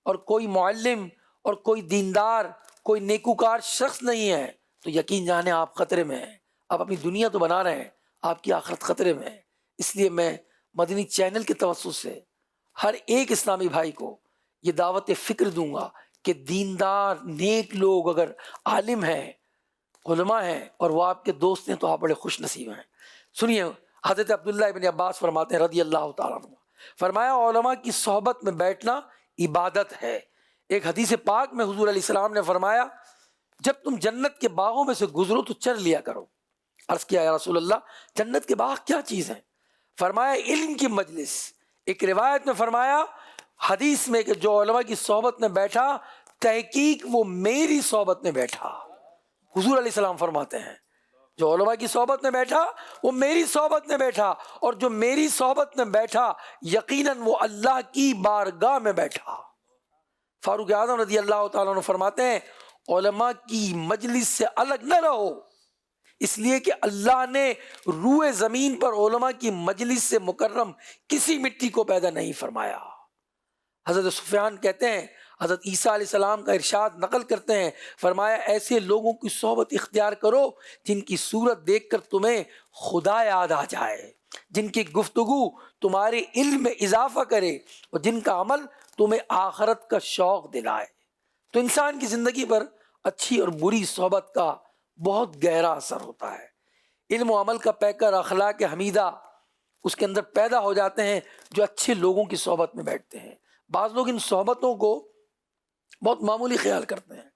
اور کوئی معلم اور کوئی دیندار، کوئی نیکوکار شخص نہیں ہے، تو یقین جانے آپ خطرے میں ہیں. آپ اپنی دنیا تو بنا رہے ہیں، آپ کی آخرت خطرے میں ہے. اس لیے میں مدنی چینل کے توسط سے ہر ایک اسلامی بھائی کو یہ دعوت فکر دوں گا کہ دیندار نیک لوگ اگر عالم ہیں، علماء ہیں اور وہ آپ کے دوست ہیں تو آپ بڑے خوش نصیب ہیں. سنیے حضرت عبداللہ ابن عباس فرماتے ہیں رضی اللہ تعالیٰ عنہ، فرمایا علماء کی صحبت میں بیٹھنا عبادت ہے. ایک حدیث پاک میں حضور علیہ السلام نے فرمایا جب تم جنت کے باغوں میں سے گزرو تو چر لیا کرو. عرض کیا یا رسول اللہ جنت کے باغ کیا چیز ہیں؟ فرمایا علم کی مجلس. ایک روایت میں فرمایا حدیث میں کہ جو علماء کی صحبت میں بیٹھا تحقیق وہ میری صحبت میں بیٹھا. حضور علیہ السلام فرماتے ہیں جو علماء کی صحبت میں بیٹھا وہ میری صحبت میں بیٹھا، اور جو میری صحبت میں بیٹھا یقیناً وہ اللہ کی بارگاہ میں بیٹھا. فاروق اعظم رضی اللہ تعالیٰ عنہ فرماتے ہیں علماء کی مجلس سے الگ نہ رہو، اس لیے کہ اللہ نے روئے زمین پر علماء کی مجلس سے مکرم کسی مٹی کو پیدا نہیں فرمایا. حضرت سفیان کہتے ہیں حضرت عیسیٰ علیہ السلام کا ارشاد نقل کرتے ہیں، فرمایا ایسے لوگوں کی صحبت اختیار کرو جن کی صورت دیکھ کر تمہیں خدا یاد آ جائے، جن کی گفتگو تمہارے علم میں اضافہ کرے اور جن کا عمل تمہیں آخرت کا شوق دلائے. تو انسان کی زندگی پر اچھی اور بری صحبت کا بہت گہرا اثر ہوتا ہے. علم و عمل کا پیکر اخلاق حمیدہ اس کے اندر پیدا ہو جاتے ہیں جو اچھے لوگوں کی صحبت میں بیٹھتے ہیں. بعض لوگ ان صحبتوں کو بہت معمولی خیال کرتے ہیں.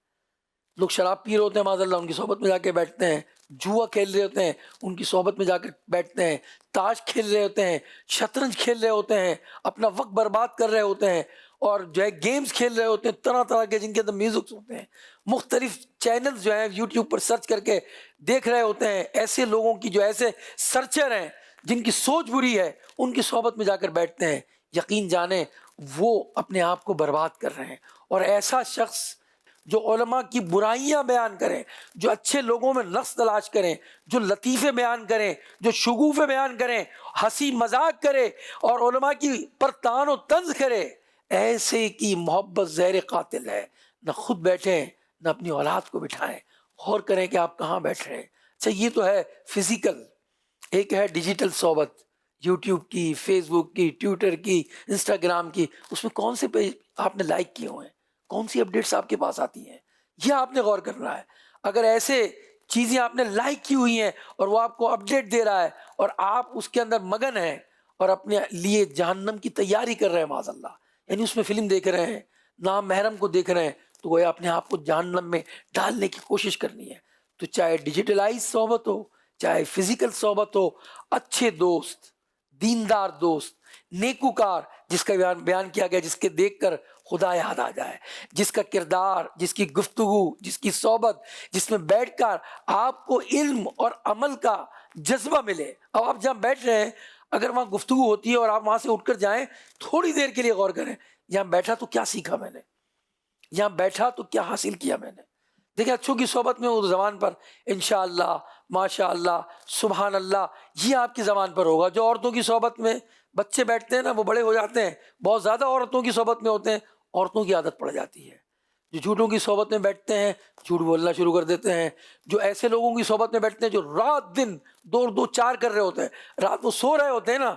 لوگ شراب پی رہے ہوتے ہیں معاذ اللہ ان کی صحبت میں جا کے بیٹھتے ہیں، جوا کھیل رہے ہوتے ہیں ان کی صحبت میں جا کے بیٹھتے ہیں، تاش کھیل رہے ہوتے ہیں، شطرنج کھیل رہے ہوتے ہیں، اپنا وقت برباد کر رہے ہوتے ہیں، اور جو ہے گیمز کھیل رہے ہوتے ہیں طرح طرح کے جن کے اندر میوزک ہوتے ہیں، مختلف چینلز جو ہیں یوٹیوب پر سرچ کر کے دیکھ رہے ہوتے ہیں. ایسے لوگوں کی جو ایسے سرچر ہیں جن کی سوچ بری ہے ان کی صحبت میں جا کر بیٹھتے ہیں، یقین جانیں وہ اپنے آپ کو برباد کر رہے ہیں. اور ایسا شخص جو علماء کی برائیاں بیان کریں، جو اچھے لوگوں میں نقص تلاش کریں، جو لطیفے بیان کریں، جو شگوفے بیان کریں، ہنسی مذاق کرے اور علماء کی پر طعن و طنز کرے، ایسے کی محبت زہر قاتل ہے. نہ خود بیٹھیں نہ اپنی اولاد کو بٹھائیں. غور کریں کہ آپ کہاں بیٹھ رہے ہیں. اچھا یہ تو ہے فزیکل، ایک ہے ڈیجیٹل صحبت، یوٹیوب کی، فیس بک کی، ٹویٹر کی، انسٹاگرام کی. اس میں کون سے پیج آپ نے لائک کیے ہوئے ہیں، کون سی اپڈیٹس آپ کے پاس آتی ہیں، یہ آپ نے غور کرنا ہے. اگر ایسے چیزیں آپ نے لائک کی ہوئی ہیں اور وہ آپ کو اپڈیٹ دے رہا ہے اور آپ اس کے اندر مگن ہیں اور اپنے لیے جہنم کی تیاری کر رہے ہیں معاذ اللہ، یعنی اس میں فلم دیکھ رہے ہیں، نام محرم کو دیکھ رہے ہیں، تو وہ اپنے آپ کو جہنم میں ڈالنے کی کوشش کرنی ہے. تو چاہے ڈیجیٹلائز صحبت ہو، چاہے فزیکل صحبت ہو، اچھے دوست، دیندار دوست، نیکوکار، جس کا بیان کیا گیا، جس کے دیکھ کر خدا یاد آ جائے، جس کا کردار، جس کی گفتگو، جس کی صحبت، جس میں بیٹھ کر آپ کو علم اور عمل کا جذبہ ملے۔ اب آپ جہاں بیٹھ رہے ہیں، اگر وہاں گفتگو ہوتی ہے اور آپ وہاں سے اٹھ کر جائیں، تھوڑی دیر کے لیے غور کریں، یہاں بیٹھا تو کیا سیکھا میں نے، یہاں بیٹھا تو کیا حاصل کیا میں نے۔ دیکھیں اچھوں کی صحبت میں اردو زبان پر انشاءاللہ، ماشاء اللہ، سبحان اللہ، یہ آپ کی زبان پر ہوگا۔ جو عورتوں کی صحبت میں بچے بیٹھتے ہیں نا، وہ بڑے ہو جاتے ہیں، بہت زیادہ عورتوں کی صحبت میں ہوتے ہیں، عورتوں کی عادت پڑ جاتی ہے۔ جو جھوٹوں کی صحبت میں بیٹھتے ہیں، جھوٹ بولنا شروع کر دیتے ہیں۔ جو ایسے لوگوں کی صحبت میں بیٹھتے ہیں جو رات دن دو چار کر رہے ہوتے ہیں، رات وہ سو رہے ہوتے ہیں نا،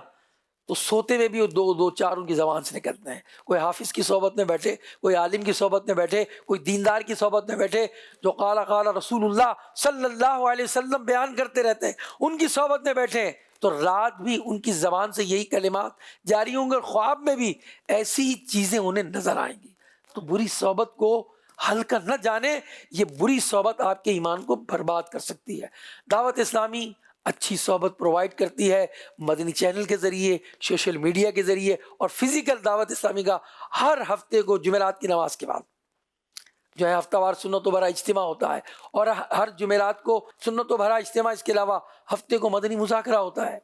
تو سوتے میں بھی وہ دو چار ان کی زبان سے نکلتے ہیں۔ کوئی حافظ کی صحبت میں بیٹھے، کوئی عالم کی صحبت میں بیٹھے، کوئی دیندار کی صحبت میں بیٹھے، جو قال رسول اللہ صلی اللہ علیہ وسلم بیان کرتے رہتے ہیں، ان کی صحبت میں بیٹھے تو رات بھی ان کی زبان سے یہی کلمات جاری ہوں گے، اور خواب میں بھی ایسی چیزیں انہیں نظر آئیں گی۔ تو بری صحبت کو ہلکا نہ جانے، یہ بری صحبت آپ کے ایمان کو برباد کر سکتی ہے۔ دعوت اسلامی اچھی صحبت پرووائڈ کرتی ہے، مدنی چینل کے ذریعے، سوشل میڈیا کے ذریعے، اور فزیکل دعوت اسلامی کا ہر ہفتے کو جمعرات کی نماز کے بعد جو ہے ہفتہ وار سنت و بھرا اجتماع ہوتا ہے، اور ہر جمعرات کو سنت و بھرا اجتماع، اس کے علاوہ ہفتے کو مدنی مذاکرہ ہوتا ہے۔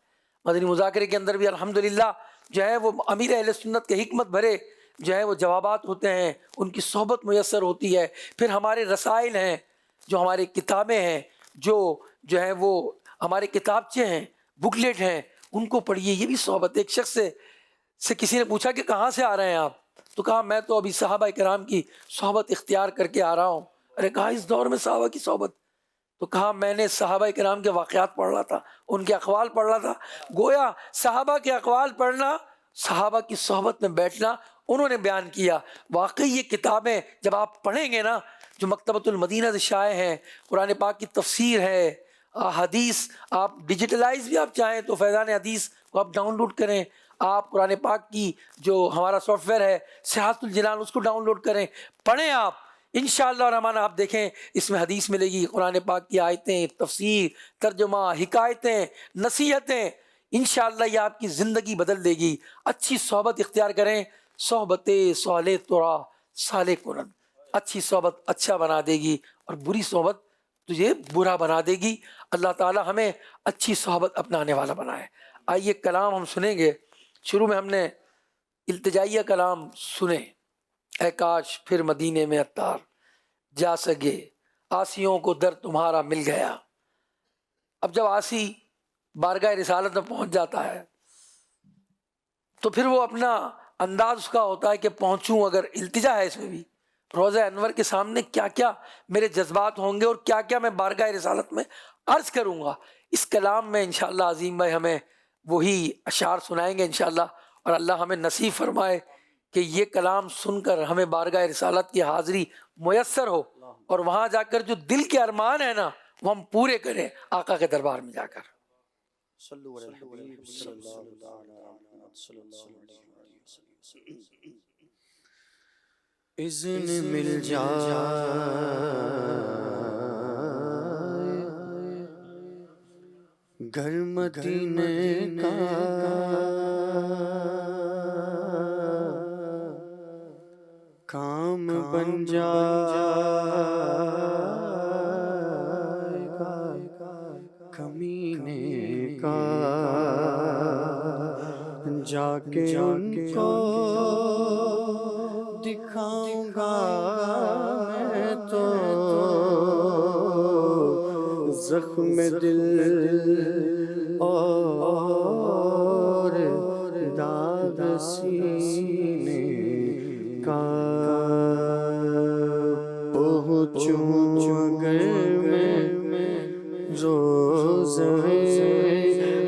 مدنی مذاکرے کے اندر بھی الحمدللہ جو ہے وہ امیر اہل سنت کے حکمت بھرے جو ہے وہ جوابات ہوتے ہیں، ان کی صحبت میسر ہوتی ہے۔ پھر ہمارے رسائل ہیں، جو ہماری کتابیں ہیں، جو ہے وہ ہمارے کتابچے ہیں، بکلیٹ ہیں، ان کو پڑھیے، یہ بھی صحبت۔ ایک شخص سے کسی نے پوچھا کہ کہاں سے آ رہے ہیں آپ؟ تو کہا میں تو ابھی صحابہ کرام کی صحبت اختیار کر کے آ رہا ہوں۔ ارے کہا اس دور میں صحابہ کی صحبت؟ تو کہا میں نے صحابہ کرام کے واقعات پڑھ رہا تھا، ان کے اقوال پڑھ رہا تھا۔ گویا صحابہ کے اقوال پڑھنا، صحابہ کی صحبت میں بیٹھنا، انہوں نے بیان کیا۔ واقعی یہ کتابیں جب آپ پڑھیں گے نا، جو مکتبۃ المدینہ سے شائع ہیں، قرآن پاک کی تفسیر ہے، حدیث، آپ ڈیجیٹلائز بھی آپ چاہیں تو فیضان حدیث کو آپ ڈاؤن لوڈ کریں، آپ قرآن پاک کی جو ہمارا سافٹ ویئر ہے صحاحت الجنان، اس کو ڈاؤن لوڈ کریں، پڑھیں آپ انشاءاللہ الرحمن۔ آپ دیکھیں اس میں حدیث ملے گی، قرآن پاک کی آیتیں، تفسیر، ترجمہ، حکایتیں، نصیحتیں، انشاءاللہ یہ آپ کی زندگی بدل دے گی۔ اچھی صحبت اختیار کریں، صحبت صالح ترا صالح کنن، اچھی صحبت اچھا بنا دے گی، اور بری صحبت تجھے برا بنا دے گی۔ اللہ تعالی ہمیں اچھی صحبت اپنانے والا بنائے۔ آئیے کلام ہم سنیں گے۔ شروع میں ہم نے التجائیہ کلام سنے، اے کاش پھر مدینے میں عطار جا سکے، آسیوں کو در تمہارا مل گیا۔ اب جب آسی بارگاہ رسالت میں پہنچ جاتا ہے تو پھر وہ اپنا انداز اس کا ہوتا ہے کہ پہنچوں، اگر التجا ہے اس میں بھی، روضہ انور کے سامنے کیا کیا میرے جذبات ہوں گے اور کیا کیا میں بارگاہ رسالت میں عرض کروں گا۔ اس کلام میں انشاءاللہ عظیم بھائی ہمیں وہی اشعار سنائیں گے انشاءاللہ، اور اللہ ہمیں نصیب فرمائے کہ یہ کلام سن کر ہمیں بارگاہ رسالت کی حاضری میسر ہو، اور وہاں جا کر جو دل کے ارمان ہیں نا وہ ہم پورے کریں آقا کے دربار میں جا کر۔ اذن مل جائے گھر مدینے کا، کام بن جائے گا کمینے کا، جا کے ان کو دکھاؤں گا میں تو زخم دل اور داغ سینے کا۔ پہنچوں اگر میں روزہ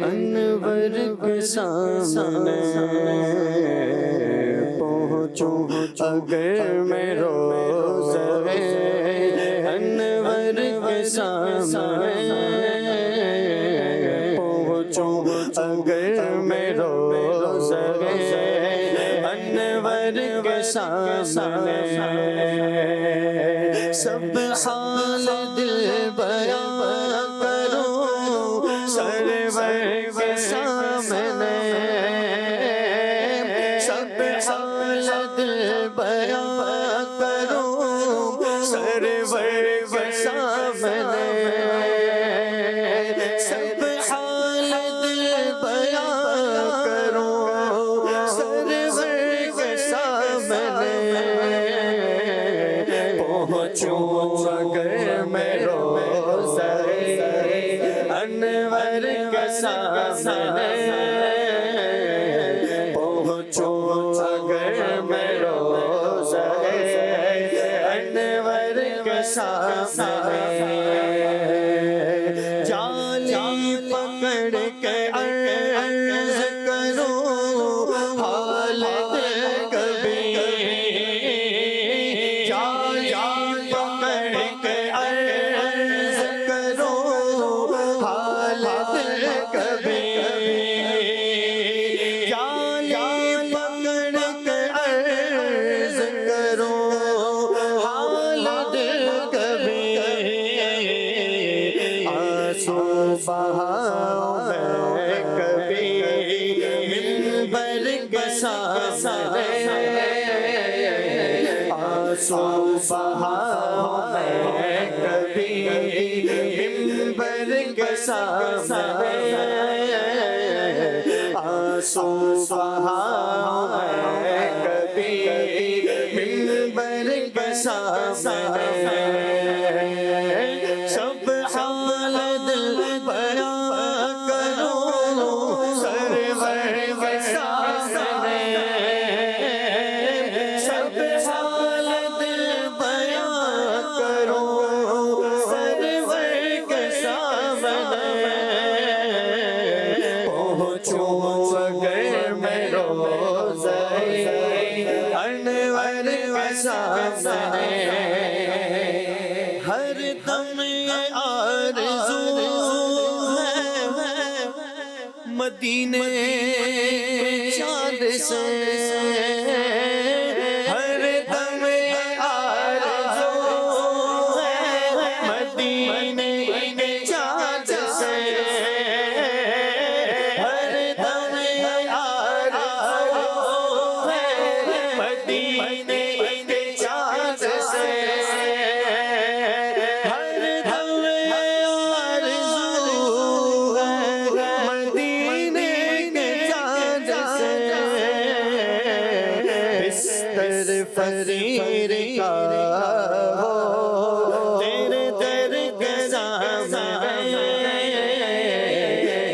انور کے سامنے، پہنچوں اگر میں روزہ انور کے سامنے، پہنچوں اگر میں روزہ انور کے سامنے، سب حال دل بیان کروں حال دل بیان کروں سرور کے سامنے سب حال دل بیان کروں سرور کے سامنے پہنچوں اگر میں روزہ انور کے سامنے پہنچوں اگر میں روزہ انور کے سامنے جالی پکڑ کے عرض کروں حال دل کبھی جالی پکڑ کے عرض کروں حال دل کبھی بہاؤں میں کبھی منبر کے سامنے آنسو بہاؤں میں کبھی منبر کے سامنے آنسو بہاؤں میں کبھی منبر کے سامنے سب حال دل بیان کروں سرور کے سامنے سب حال دل بیان کروں سرور کے سامنے پہنچوں اگر میں روزہ انور کے سامنے ہر دم یہ آرزو ہے مدینے چاند سے ہر دم یہ آرزو ہے مدینے چاند سے ہر دم یہ آرزو ہے مدینے چاند سے فریر کا ہو تیرے در کے سامنے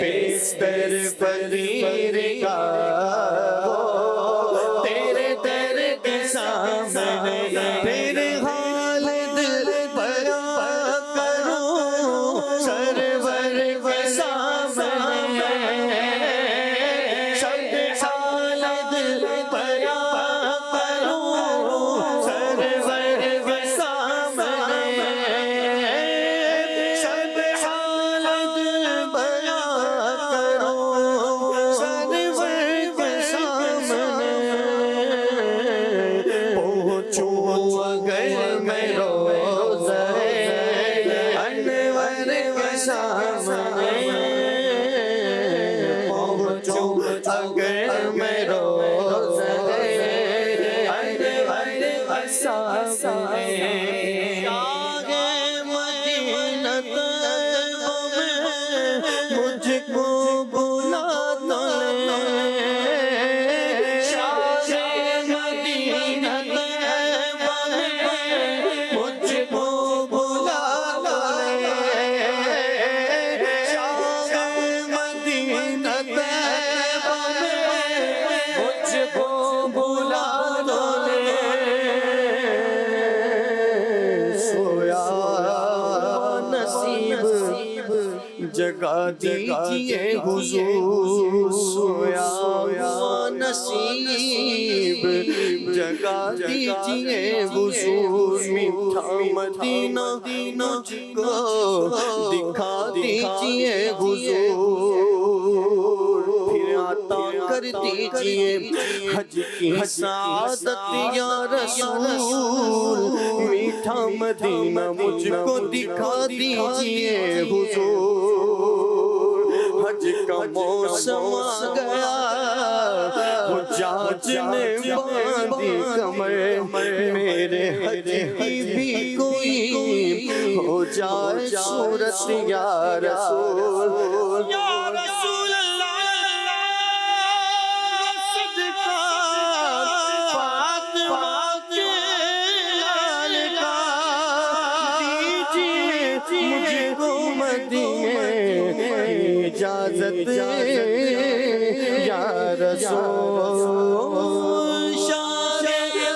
بستر فریر کا ہو تیرے در کے سامنے پھر حال دل بیان کروں سرور کے سامنے سب حال دل بیان اگر میں روزہ انور کے سامنے پہنچوں اگر میں روزہ انور کے سامنے مدینہ طیبہ میں مجھ کو بلا تو جگا دیجئے حضور سویا نصیب جگا دیجئے حضور میٹھا مدینہ مجھ کو دکھا دیجئے حضور پھر عطا کر دیجئے حج کی سعادت یا رسول میٹھا مدینہ مجھ کو دکھا دیجئے حضور حج کا موسم آ گیا، حجاج نے باندھی کمر، میرے حج کی بھی کوئی ہو جائے صورت یا رسول، یا رسول اللہ صدقہ فاطمہ کے لال کا، دیجیے مجھ کو مدینے اجازت یا رسول، شان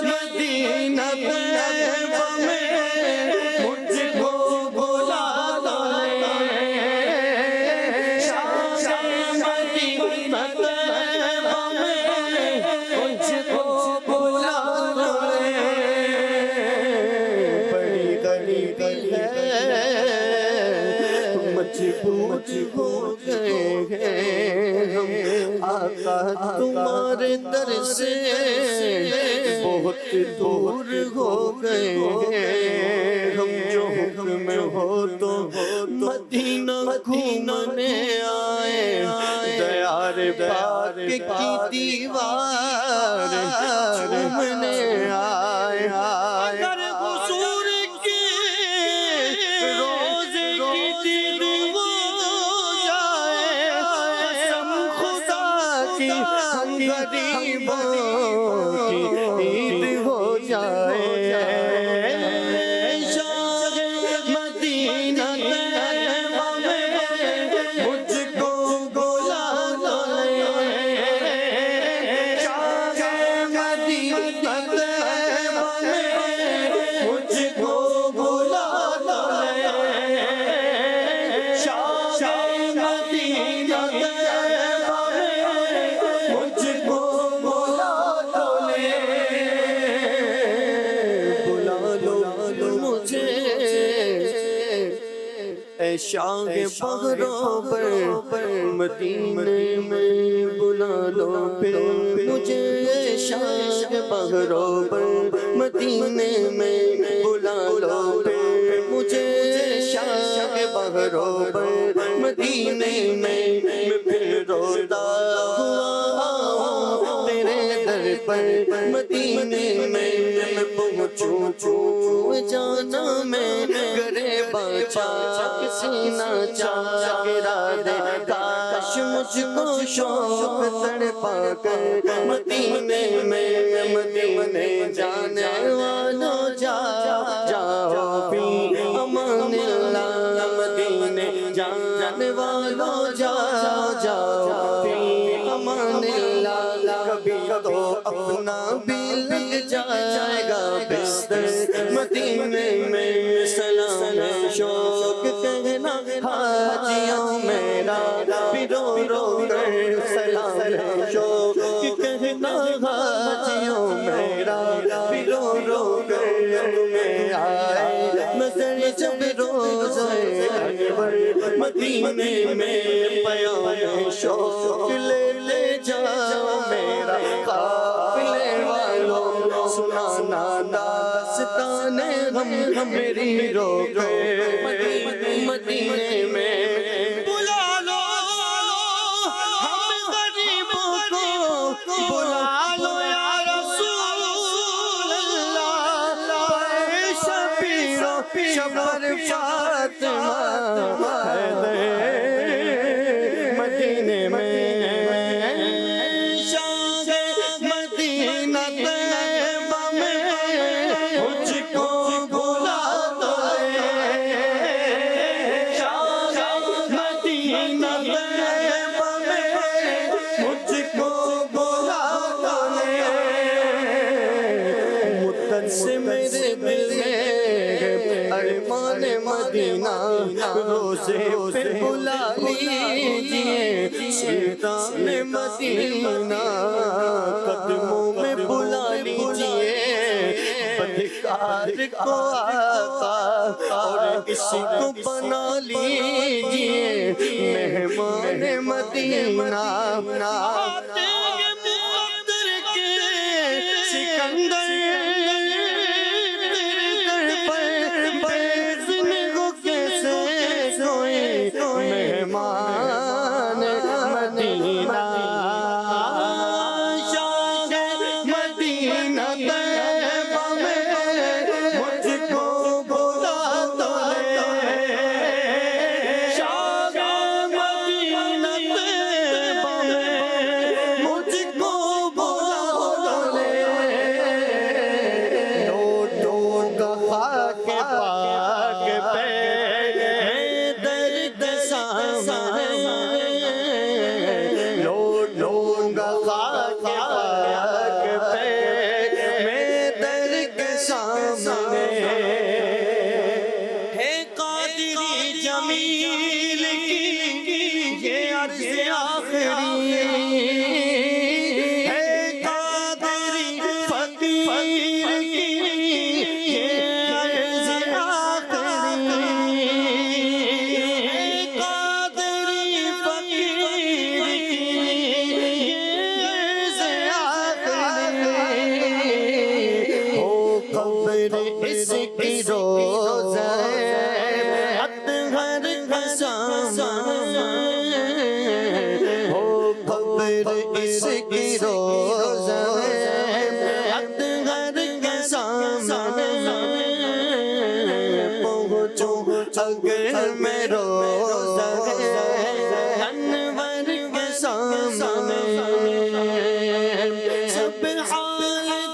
مدینہ طیبہ میں مجھ کو بلا لے، شان مدینہ طیبہ میں مجھ کو بلا لے، بڑی غریبی ہے مجبور ہو گئے ہیں ہم، آقا تمہارے در سے بہت دور ہو گئے ہیں ہم، جو حکم ہو تو مدینہ گھومنے آئے، دیار پاک کی دیوار چومنے آئے، اگر حضور کی روزے کی دید ہو جائے، قسم خدا کی ہم غریبوں کی عید ہو جائے، شاہ مدینہ طیبہ میں مجھ کو بلا لے، شاہ مدینہ طیبہ میں مجھ کو بلا لے، شاہ مدینہ طیبہ میں مجھ کو بلا لے، بلا لو مجھے اے شاہ بحروں پر مدینے میں، بلا لو پھر مجھے شاہ بحروں پر مدینے میں، بلا لو پھر مجھے شاہ بحروں پر مدینے میں، میں پھر روتا ہوا تیرے در پر مدینے میں، میں پہنچوں جانا میں گرے باچا سینہ چاک گرا دے، کاش مجھ کو شوق تڑپا کر مدینے میں، مدینے جانے والوں جاؤ فی امان اللہ، مدینے جانے والوں جاؤ فی امان اللہ، کبھی تو اپنا بھی لگ جائے گا بستر مدینے میں، سلام شوق کہنا حاجیوں میرا بھی رو رو کر، سلام شوق کہنا حاجیوں میرا بھی رو رو کر، تمہیں آئے نظر جب روزے اکبر مدینے میں، پیام شوق لے جاؤ میرا قافلے والوں، سنانا داستان ہم میری رو گئے مدینے میں، بلا لو ہم غریبوں کو، بلا لو یا رسول اللہ، اے شبیر و شبر فاطمہ مدینے میں، سے میرے دل میں ارمان مدینہ، روزے پہ بلا لیجئے سلطان مدینہ، قدموں میں بلا لیجئے بدکار کو آقا، اور اسی کو بنا لیجئے مہمان مدینہ، سکندر مہمان کی روز اطہر کا سامان ہو قبر اس کی روز اطہر کا سامان پہنچوں اگر میں روز انور کے سامنے سب حال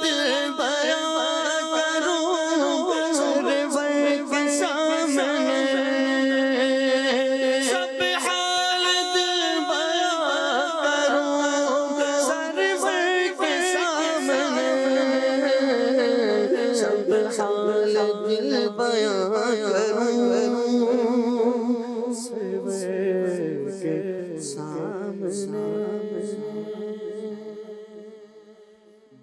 دل بیان کروں سرور کے سامنے سب حال دل بیان کروں سرور کے سامنے سب حال دل بیان کروں سرور کے سامنے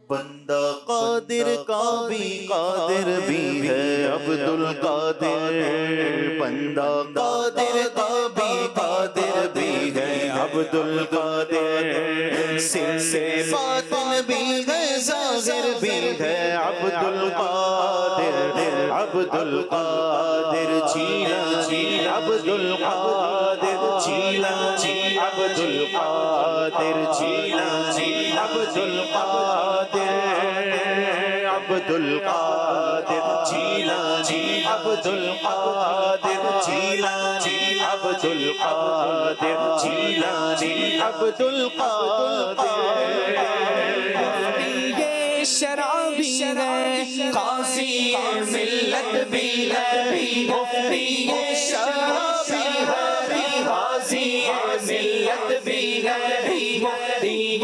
بندہ قادر کا بھی قادر بھی ہے عبد القادر بندہ قادر کا بھی قادر بھی ہے عبد القادر سر سے باطن بھی ہے ظاہر بھی ہے عبد القادر عبد القادر جیلانی عبد القادر جیلانی عبد القادر جیلانی عبد القادر عبد القادر جیلانی عبد القادر جیلانی عبد القادر جیلانی عبد القادر شرابی ہے قاضی ملت بھی ہے مفتی شرابی ہے قاضی ملت بھی ہے مفتی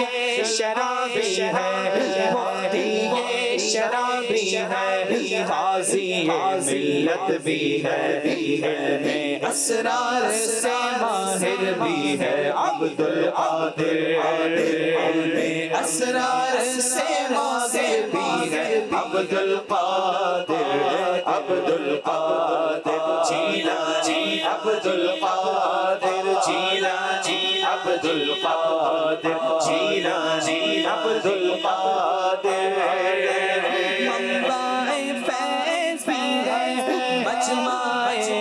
شرابی ہے مفتی شرابی ہے قاضی ملت بھی ہے علم اسرار سے ماہر بھی ہے عبد القادر علم اسرار سے ماہر بھی ہے عبد القادر عبد القادر جیلانی عبد القادر جیلانی عبد القادر جیلانی عبد القادر منبع فیض بھی ہے مجمع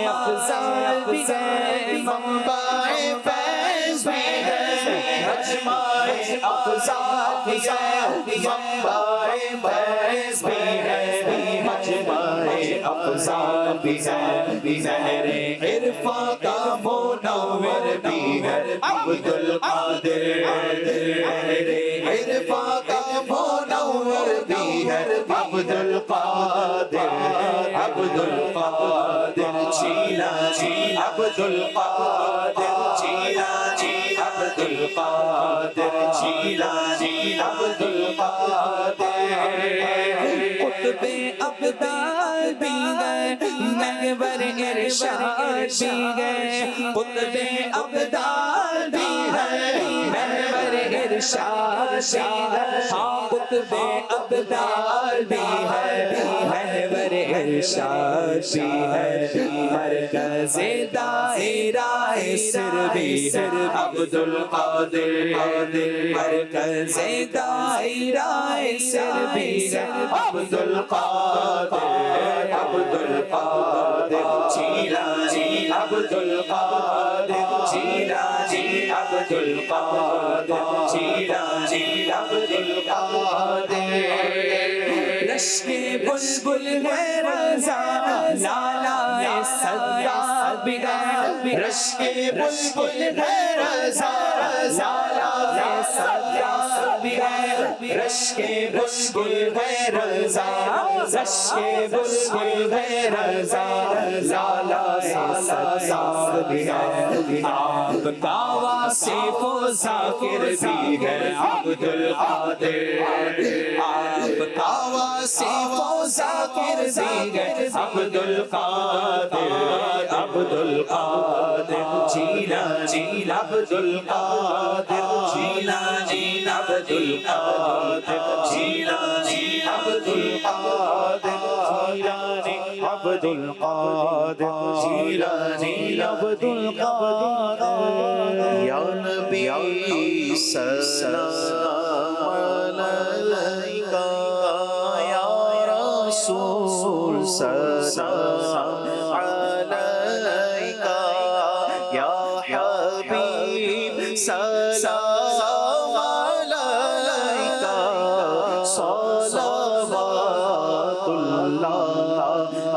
افضال بھی ہے منبع فیض بھی ہے مجمع افضال بھی ہے منبع فیض بھی ہے مجمع افضال بھی ہے زہر عرفاں کا منور بھی ہے عبد القادر عرفاں کا منور بھی ہے عبد القادر عبد القادر جیلانی عبد القادر جیلانی عبد القادر جیلانی عبد القادر قطب ابدال بھی گئے محور ارشاد بھی گئے قطب ابدال بھی گئے محور ارشاد بھی گئے ہاں قطب ابدال بھی ہے محور ارشاد بھی ہے مرکز دائرہ سر بھی ہے عبد القادر مرکز دائرہ سر بھی ہے عبد القادر عبد القادر جیلانی عبد القادر جیلانی عبد القادر جیلانی عبد القادر رشک بلبل ہے رضا لالا صدیق بھی ہے رشک بلبل ہے رضا لالا صدیق بھی ہے رشک بلبل ہے رضا رشک بلبل ہے رضا لالا صدیق بھی ہے آپ کا واصف و ذاکر بھی ہے عبد القادر آپ کا واصف و ذاکر بھی ہے عبد القادر عبد القادر جیلانی عبد القادر جیلانی عبد القادر جیلانی عبد القادر جیلانی عبد القادر جیلانی عبد القادر یا نبی سلام علیکہ یا رسول سلام علیکہ یا حبیب سلام علیکہ صلوات اللہ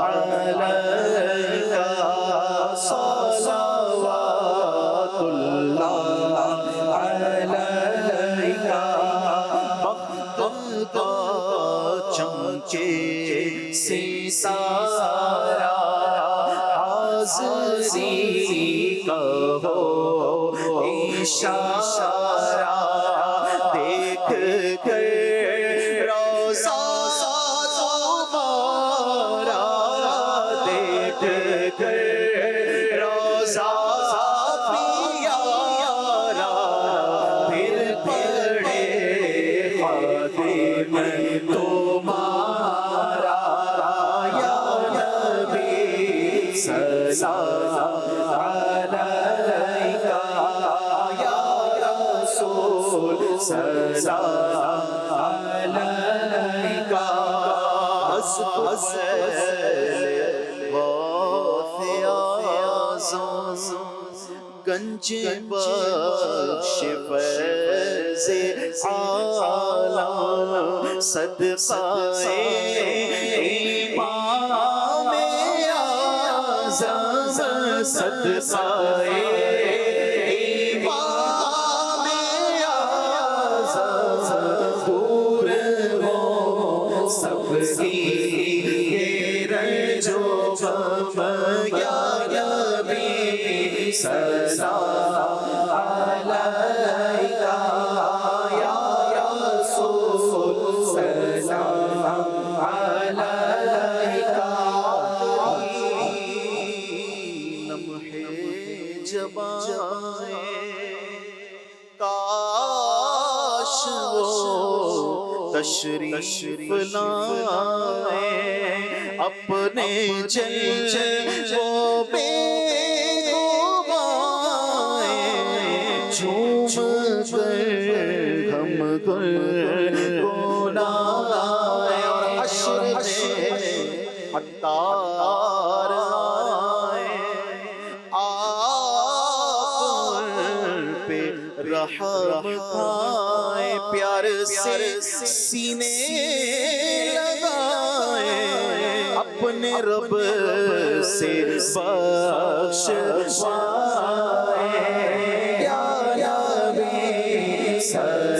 علیکہ صلوات اللہ علیکہ وقت کا چمچے ستارہ حاضری کا ہو اشارہ دیکھ کر روضہ تمہارا دیکھ کر روضہ پیارا پھر پڑے خادم تمہارا یا نبی سلام علیکہ یا رسول سلام علیکہ گنج بخش فیض عالم صدقہ امام اعظم صدقہ امام اعظم دور ہو سب کی رنجو غم یا نبی سلام علیکہ یا رسول سلام علیکہ لمحے جبائیں کاش وہ تشریف لائیں اپنے جلووں پہ جھوم کر ہم گنگنائیں اور حشر میں عطار آئیں آپ پہ رحم کھائیں پیار سے سینے لگائیں اپنے رب سے بخش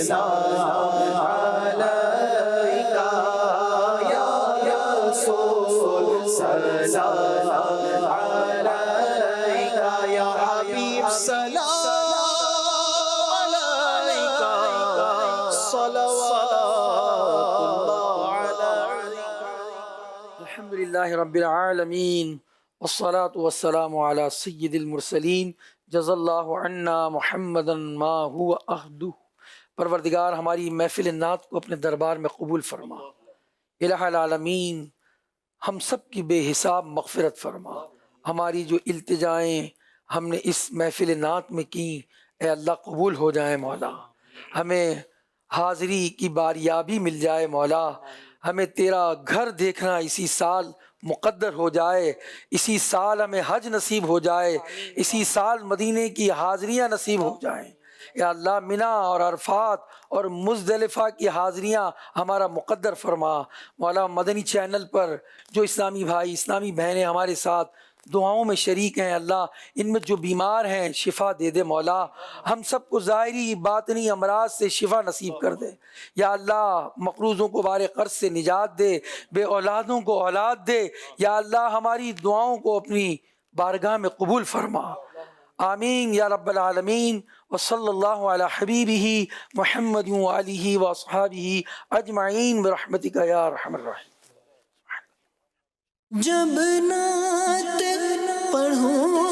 سلام علیکہ یا رسول سلام علیکہ یا حبیب سلام علیکہ صلوات اللہ علیکہ الحمدللہ رب العالمین والصلاة والسلام علی سید المرسلین جزا اللہ عنا محمدا ما هو اہدہ۔ پروردگار ہماری محفل نعت کو اپنے دربار میں قبول فرما، الہ العالمین ہم سب کی بے حساب مغفرت فرما۔ ہماری جو التجائیں ہم نے اس محفل نعت میں کی اے اللہ قبول ہو جائیں مولا، ہمیں حاضری کی باریابی مل جائے مولا، ہمیں تیرا گھر دیکھنا اسی سال مقدر ہو جائے، اسی سال ہمیں حج نصیب ہو جائے، اسی سال مدینے کی حاضریاں نصیب ہو جائیں۔ یا اللہ منی اور عرفات اور مزدلفہ کی حاضریاں ہمارا مقدر فرما مولا۔ مدنی چینل پر جو اسلامی بھائی اسلامی بہنیں ہمارے ساتھ دعاؤں میں شریک ہیں اللہ، ان میں جو بیمار ہیں شفا دے دے مولا، ہم سب کو ظاہری باطنی امراض سے شفا نصیب کر دے یا اللہ، مقروضوں کو بار قرض سے نجات دے، بے اولادوں کو اولاد دے یا اللہ، ہماری دعاؤں کو اپنی بارگاہ میں قبول فرما، آمین یا رب العالمین۔ وصلی اللہ علی حبیبہ محمد وآلہ واصحابہ اجمعین برحمتک یا ارحم الراحمین۔ جب نعت پڑھوں